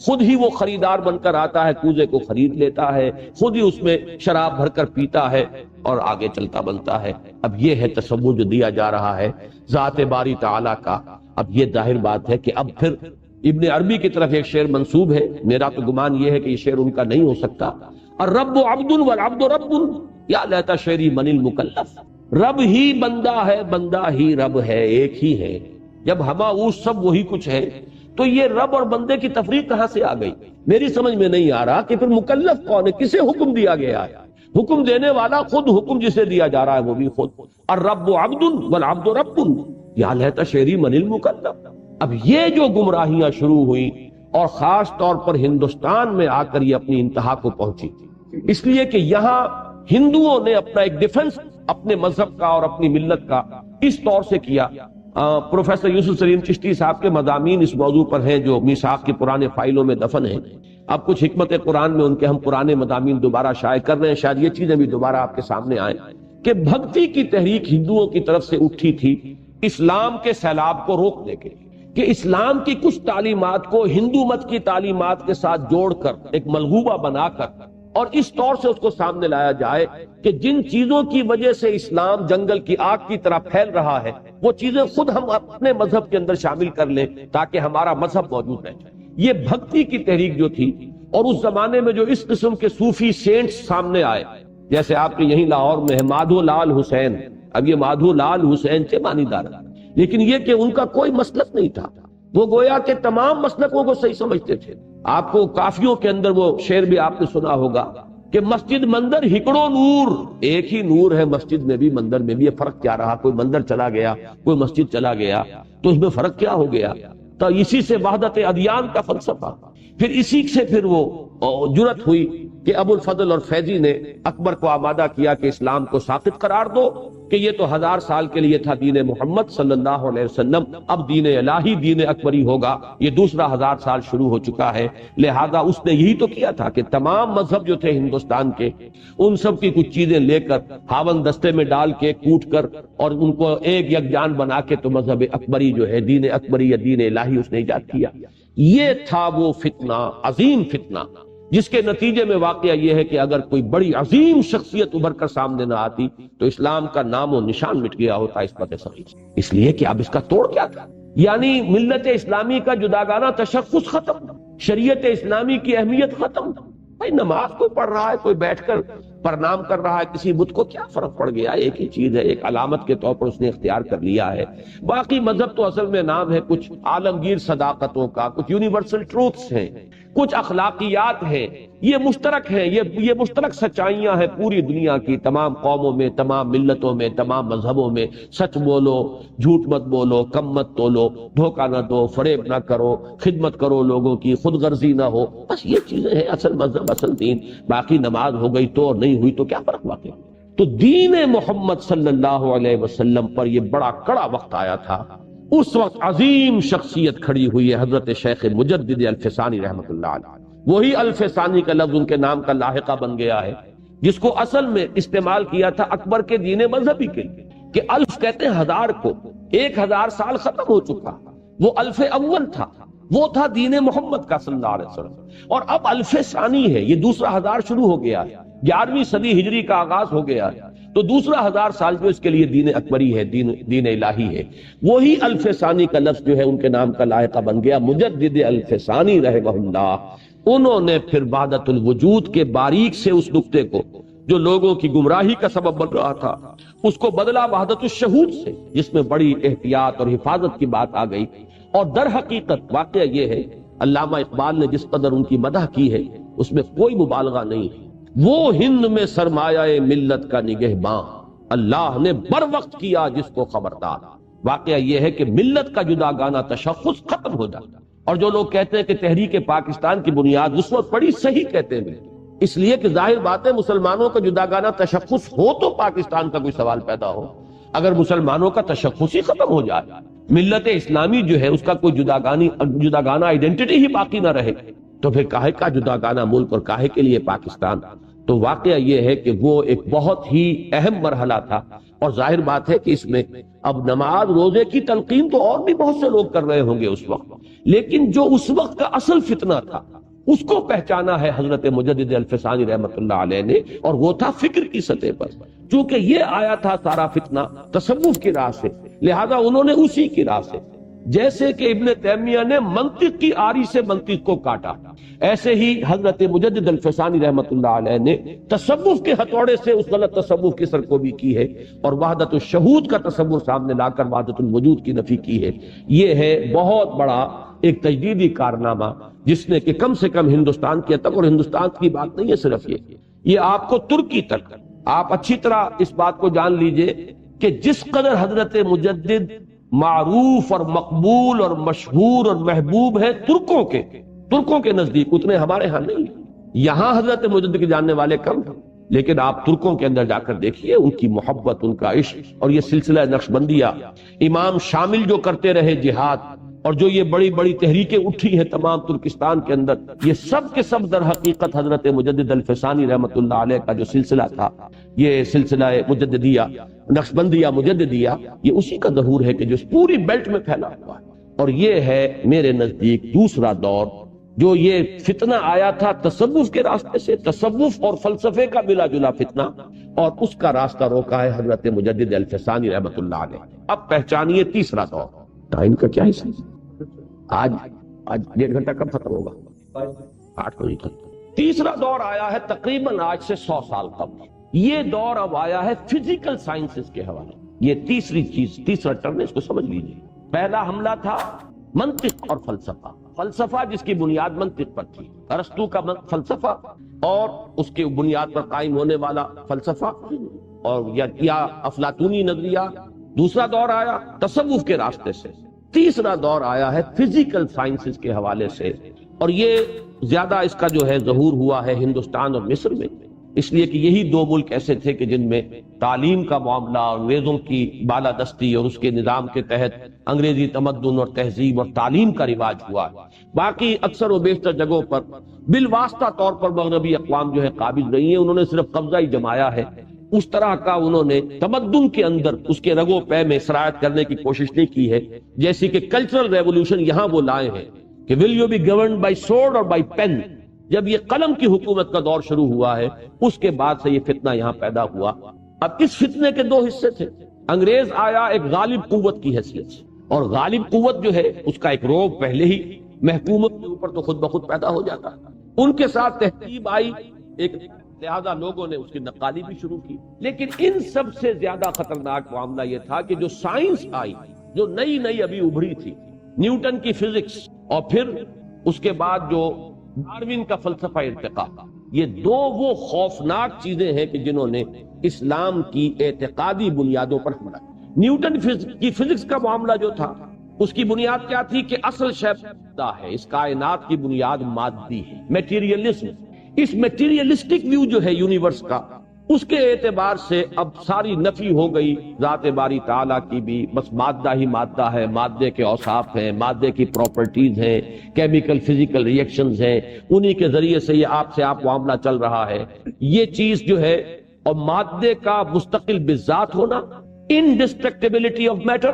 خود ہی وہ خریدار بن کر آتا ہے، کوزے کو خرید لیتا ہے، خود ہی اس میں شراب بھر کر پیتا ہے اور آگے چلتا بنتا ہے۔ اب یہ ہے تصور جو دیا جا رہا ہے ذات باری تعالیٰ کا۔ اب یہ ظاہر بات ہے کہ اب پھر ابن عربی کی طرف ایک شعر منسوب ہے، میرا تو گمان یہ ہے کہ یہ شعر ان کا نہیں ہو سکتا، الرب عبد والعبد رب یا لیتا شعری من المکلف، رب ہی بندہ ہے، بندہ ہی رب ہے، ایک ہی ہے۔ جب ہماؤس سب وہی کچھ ہے تو یہ رب اور بندے کی تفریق کہاں سے آ گئی؟ میری سمجھ میں نہیں آ رہا کہ پھر مکلف کون ہے، کسے حکم دیا گیا ہے؟ حکم دینے والا خود، حکم جسے دیا جا رہا ہے وہ بھی خود۔ الرب عبد والعبد رب یا لیتا شعری من المکلف۔ اب یہ جو گمراہیاں شروع ہوئیں اور خاص طور پر ہندوستان میں آ کر یہ اپنی انتہا کو پہنچی، اس لیے کہ یہاں ہندوؤں نے اپنا ایک ڈیفنس اپنے مذہب کا اور اپنی ملت کا اس طور سے کیا۔ پروفیسر یوسف سلیم چشتی صاحب کے مضامین اس موضوع پر ہیں جو میثاق کی پرانے فائلوں میں دفن ہیں۔ اب کچھ حکمت قرآن میں ان کے ہم پرانے مضامین دوبارہ شائع کر رہے ہیں، شاید یہ چیزیں بھی دوبارہ آپ کے سامنے آئیں کہ بھکتی کی تحریک ہندوؤں کی طرف سے اٹھی تھی اسلام کے سیلاب کو روکنے کے لیے۔ کہ اسلام کی کچھ تعلیمات کو ہندو مت کی تعلیمات کے ساتھ جوڑ کر ایک ملغوبہ بنا کر اور اس طور سے اس کو سامنے لایا جائے کہ جن چیزوں کی وجہ سے اسلام جنگل کی آگ کی طرح پھیل رہا ہے وہ چیزیں خود ہم اپنے مذہب کے اندر شامل کر لیں تاکہ ہمارا مذہب موجود رہے. یہ بھکتی کی تحریک جو تھی، اور اس زمانے میں جو اس قسم کے صوفی سینٹس سامنے آئے، جیسے آپ کے یہیں لاہور میں ہے مادھو لال حسین. اب یہ مادھو لال حسین تھے مانی دار، لیکن یہ کہ ان کا کوئی مسلک نہیں تھا، وہ گویا کہ تمام مسلکوں کو صحیح سمجھتے تھے. آپ کو کافیوں کے اندر وہ شعر بھی آپ نے سنا ہوگا کہ مسجد مندر ہکڑو نور، ایک ہی نور ہے مسجد میں بھی مندر میں بھی، یہ فرق کیا رہا؟ کوئی مندر چلا گیا، کوئی مسجد چلا گیا، تو اس میں فرق کیا ہو گیا؟ تو اسی سے وحدت ادیان کا فلسفہ، پھر اسی سے پھر وہ جرأت ہوئی کہ ابو الفضل اور فیضی نے اکبر کو آمادہ کیا کہ اسلام کو ساقط قرار دو، کہ یہ تو 1000 سال کے لیے تھا دین محمد صلی اللہ علیہ وسلم، اب دین الہی دین اکبری ہوگا، یہ دوسرا 1000 سال شروع ہو چکا ہے. لہذا اس نے یہی تو کیا تھا کہ تمام مذہب جو تھے ہندوستان کے، ان سب کی کچھ چیزیں لے کر ہاون دستے میں ڈال کے کوٹ کر اور ان کو ایک یکجان بنا کے تو مذہب اکبری جو ہے دین اکبری یا دین الہی اس نے ایجاد کیا. یہ تھا وہ فتنہ، عظیم فتنہ، جس کے نتیجے میں واقعہ یہ ہے کہ اگر کوئی بڑی عظیم شخصیت ابھر کر سامنے نہ آتی تو اسلام کا نام و نشان مٹ گیا ہوتا عصمت صغیر. اس لیے کہ اب اس کا توڑ کیا تھا؟ یعنی ملت اسلامی کا جداگانہ تشخص ختم، شریعت اسلامی کی اہمیت ختم. بھائی نماز کوئی پڑھ رہا ہے، کوئی بیٹھ کر پرنام کر رہا ہے کسی بت کو، کیا فرق پڑ گیا؟ ایک ہی چیز ہے، ایک علامت کے طور پر اس نے اختیار کر لیا ہے. باقی مذہب تو اصل میں نام ہے کچھ عالمگیر صداقتوں کا، کچھ یونیورسل ٹروتھس ہیں، کچھ اخلاقیات ہیں، یہ مشترک ہیں، یہ مشترک سچائیاں ہیں پوری دنیا کی، تمام قوموں میں، تمام ملتوں میں، تمام مذہبوں میں. سچ بولو، جھوٹ مت بولو، کم مت تولو، دھوکہ نہ دو، فریب نہ کرو، خدمت کرو لوگوں کی، خود غرضی نہ ہو. بس یہ چیزیں ہیں اصل مذہب، اصل دین. باقی نماز ہو گئی تو اور نہیں ہوئی تو کیا فرق واقع؟ تو دین محمد صلی اللہ علیہ وسلم پر یہ بڑا کڑا وقت آیا تھا. اس وقت عظیم شخصیت کھڑی ہوئی ہے حضرت شیخ مجدد الفسانی رحمۃ اللہ علیہ. وہی الفسانی کا لفظ ان کے نام کا لاحقہ بن گیا ہے، جس کو اصل میں استعمال کیا تھا اکبر کے دین مذہبی کے لیے، کہ الف کہتے ہیں 1000 کو، 1000 سال ختم ہو چکا، وہ الف اول تھا، وہ تھا دین محمد کا صلی اللہ علیہ وسلم. اور اب الف ثانی ہے، یہ دوسرا 1000 شروع ہو گیا ہے، 11ویں صدی ہجری کا آغاز ہو گیا ہے، تو دوسرا 1000 سال جو اس کے لیے دین اکبری ہے، دین الہی ہے. وہی الف ثانی کا لفظ جو ہے ان کے نام کا لائقہ بن گیا، مجدد الف ثانی رحمہ اللہ. انہوں نے پھر وحدت الوجود کے باریک سے اس نقطے کو جو لوگوں کی گمراہی کا سبب بن رہا تھا، اس کو بدلا وحدت الشہود سے، جس میں بڑی احتیاط اور حفاظت کی بات آ گئی. اور در حقیقت واقعہ یہ ہے، علامہ اقبال نے جس قدر ان کی مدح کی ہے اس میں کوئی مبالغہ نہیں ہے. وہ ہند میں سرمایہ ملت کا نگہباں، اللہ نے بر وقت کیا جس کو خبردار. واقعہ یہ ہے کہ ملت کا جداگانہ تشخص ختم ہو جاتا. اور جو لوگ کہتے ہیں کہ تحریک پاکستان کی بنیاد اس وقت پڑی، صحیح کہتے ہیں، اس لیے کہ ظاہر بات ہے مسلمانوں کا جداگانہ تشخص ہو تو پاکستان کا کوئی سوال پیدا ہو. اگر مسلمانوں کا تشخص ہی ختم ہو جائے، ملت اسلامی جو ہے اس کا کوئی جداگانہ آئیڈینٹی ہی باقی نہ رہے، تو پھر کاہے کا جداگانہ ملک اور کاہے کے لیے پاکستان؟ تو واقعہ یہ ہے کہ وہ ایک بہت ہی اہم مرحلہ تھا. اور ظاہر بات ہے کہ اس میں اب نماز روزے کی تلقین تو اور بھی بہت سے لوگ کر رہے ہوں گے اس وقت، لیکن جو اس وقت کا اصل فتنہ تھا اس کو پہچانا ہے حضرت مجدد الفسانی رحمۃ اللہ علیہ نے، اور وہ تھا فکر کی سطح پر. چونکہ یہ آیا تھا سارا فتنہ تصوف کی راہ سے، لہذا انہوں نے اسی کی راہ سے، جیسے کہ ابن تیمیہ نے منطق کی آری سے منطق کو کاٹا، ایسے ہی حضرت مجدد الفسانی رحمۃ اللہ علیہ نے تصوف کے ہتھوڑے سے اس غلط تصوف کی سرکوبی کی ہے اور وحدت الشہود کا تصور سامنے لا کر وحدت الوجود کی نفی کی ہے. یہ ہے بہت بڑا ایک تجدیدی کارنامہ جس نے کہ کم سے کم ہندوستان کے تک، اور ہندوستان کی بات نہیں ہے صرف یہ آپ کو ترکی تک، آپ اچھی طرح اس بات کو جان لیجئے کہ جس قدر حضرت مجدد معروف اور مقبول اور مشہور اور محبوب ہے ترکوں کے نزدیک، اتنے ہمارے ہاں نہیں. یہاں حضرت مجدد کے جاننے والے کم ہیں، لیکن آپ ترکوں کے اندر جا کر دیکھیے ان کی محبت، ان کا عشق، اور یہ سلسلہ نقشبندیہ، امام شامل جو کرتے رہے جہاد، اور جو یہ بڑی بڑی تحریکیں اٹھی ہیں تمام ترکستان کے اندر، یہ سب کے سب در حقیقت حضرت مجدد الفسانی رحمۃ اللہ علیہ کا جو سلسلہ تھا، یہ سلسلہ مجددیہ، نقشبندیہ مجددیہ، یہ اسی کا ظہور ہے کہ جو پوری بیلٹ میں پھیلا ہوا ہے. اور یہ ہے میرے نزدیک دوسرا دور جو یہ فتنہ آیا تھا تصوف کے راستے سے، تصوف اور فلسفے کا ملا جلا فتنہ، اور اس کا راستہ روکا ہے حضرت مجدد الفسانی رحمۃ اللہ علیہ۔ اب پہچانیے تیسرا دور۔ ٹائم کا کیا حصہ ہے؟ آج 1.5 گھنٹہ کب ختم ہوگا؟ 8 بجے تک۔ تیسرا دور آیا ہے تقریباً آج سے 100 سال قبل۔ یہ دور اب آیا ہے فزیکل سائنسز کے حوالے۔ یہ تیسری چیز، تیسرا ٹرم ہے، اس کو سمجھ لیجیے۔ پہلا حملہ تھا منطق اور فلسفہ۔ فلسفہ جس کی بنیاد منطق پر تھی، ارسطو کا فلسفہ اور اس کے بنیاد پر قائم ہونے والا فلسفہ، اور یا افلاطونی نظریہ۔ دوسرا دور آیا تصوف کے راستے سے۔ تیسرا دور آیا ہے فزیکل سائنسز کے حوالے سے، اور یہ زیادہ اس کا جو ہے ظہور ہوا ہے ہندوستان اور مصر میں، اس لیے کہ یہی 2 ملک ایسے تھے کہ جن میں تعلیم کا معاملہ، انگریزوں کی بالادستی اور اس کے نظام کے تحت انگریزی تمدن اور تہذیب اور تعلیم کا رواج ہوا۔ باقی اکثر و بیشتر جگہوں پر بالواسطہ طور پر مغربی اقوام جو ہے قابض نہیں ہیں، انہوں نے صرف قبضہ ہی جمایا ہے۔ اس طرح کا انہوں نے تمدن کے اندر اس کے رگ و پے میں سرایت کرنے کی کوشش نہیں کی ہے، جیسی کہ کلچرل ریولوشن یہاں وہ لائے ہیں کہ will you be governed by sword اور بائی پین۔ جب یہ قلم کی حکومت کا دور شروع ہوا ہے، اس کے بعد سے یہ فتنہ یہاں پیدا ہوا۔ اب اس فتنے کے 2 حصے تھے۔ انگریز آیا ایک غالب قوت کی حیثیت سے، اور غالب قوت جو ہے اس کا ایک رعب پہلے ہی محکومت کے اوپر تو خود بخود پیدا ہو جاتا۔ ان کے ساتھ تہذیب آئی ایک، لہذا لوگوں نے اس کی نقالی بھی شروع کی۔ لیکن ان سب سے زیادہ خطرناک معاملہ یہ تھا کہ جو سائنس آئی، جو نئی ابھی ابھری تھی، نیوٹن کی فزکس، اور پھر اس کے بعد جو ڈارون کا فلسفہ ارتقاء، یہ 2 وہ خوفناک چیزیں ہیں کہ جنہوں نے اسلام کی اعتقادی بنیادوں پر حملہ کیا۔ نیوٹن کی فزکس کا معاملہ جو تھا، اس کی بنیاد کیا تھی کہ اصل شے مادہ ہے، اس کائنات کی بنیاد مادی ہے، میٹیریلزم۔ اس میٹیریلسٹک ویو جو ہے یونیورس کا، اس کے اعتبار سے اب ساری نفی ہو گئی ذات باری تعالیٰ کی بھی، بس مادہ ہی مادہ ہے، مادے کے اوصاف ہیں، مادے کی پراپرٹیز ہیں، کیمیکل فزیکل ری ایکشنز ہیں، انہی کے ذریعے سے یہ آپ سے آپ معاملہ چل رہا ہے۔ یہ چیز جو ہے، اور مادے کا مستقل بذات ہونا، انڈسٹرکٹیبلٹی آف میٹر،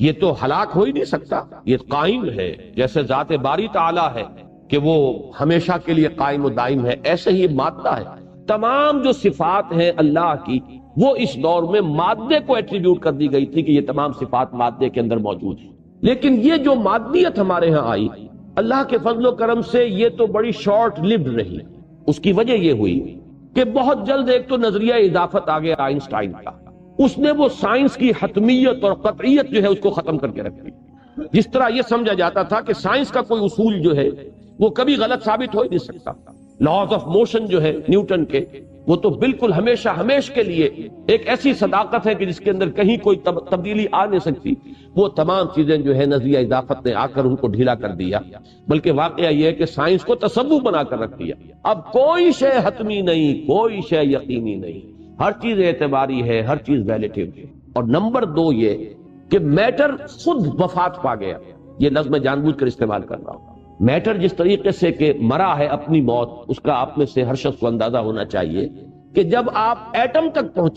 یہ تو ہلاک ہو ہی نہیں سکتا، یہ قائم ہے، جیسے ذات باری تعالیٰ ہے کہ وہ ہمیشہ کے لیے قائم و دائم ہے، ایسے ہی مادہ ہے۔ تمام جو صفات ہیں اللہ کی، وہ اس دور میں مادے کو ایٹریبیوٹ کر دی گئی تھی کہ یہ تمام صفات مادے کے اندر موجود ہیں۔ لیکن یہ جو مادیت ہمارے ہاں آئی، اللہ کے فضل و کرم سے یہ تو بڑی شارٹ لیوڈ رہی۔ اس کی وجہ یہ ہوئی کہ بہت جلد ایک تو نظریہ اضافت آ گیا آئنسٹائن کا، اس نے وہ سائنس کی حتمیت اور قطعیت جو ہے اس کو ختم کر کے رکھ دی۔ جس طرح یہ سمجھا جاتا تھا کہ سائنس کا کوئی اصول جو ہے وہ کبھی غلط ثابت ہو ہی نہیں سکتا۔ لاز آف موشن جو ہے نیوٹن کے، وہ تو بالکل ہمیشہ کے لیے ایک ایسی صداقت ہے کہ جس کے اندر کہیں کوئی تبدیلی آ نہیں سکتی۔ وہ تمام چیزیں جو ہے نظریہ اضافت نے آ کر ان کو ڈھیلا کر دیا، بلکہ واقعہ یہ ہے کہ سائنس کو تصوف بنا کر رکھ دیا۔ اب کوئی شے حتمی نہیں، کوئی شے یقینی نہیں، ہر چیز اعتباری ہے، ہر چیز ریلیٹیو ہے۔ اور نمبر 2 یہ کہ میٹر خود وفات پا گیا۔ یہ لفظ میں جان بوجھ کر استعمال کر رہا ہوں۔ میٹر جس طریقے سے کہ مرا ہے اپنی موت، اس کا آپ میں سے ہر شخص کو اندازہ ہونا چاہیے کہ جب آپ ایٹم تک پہنچ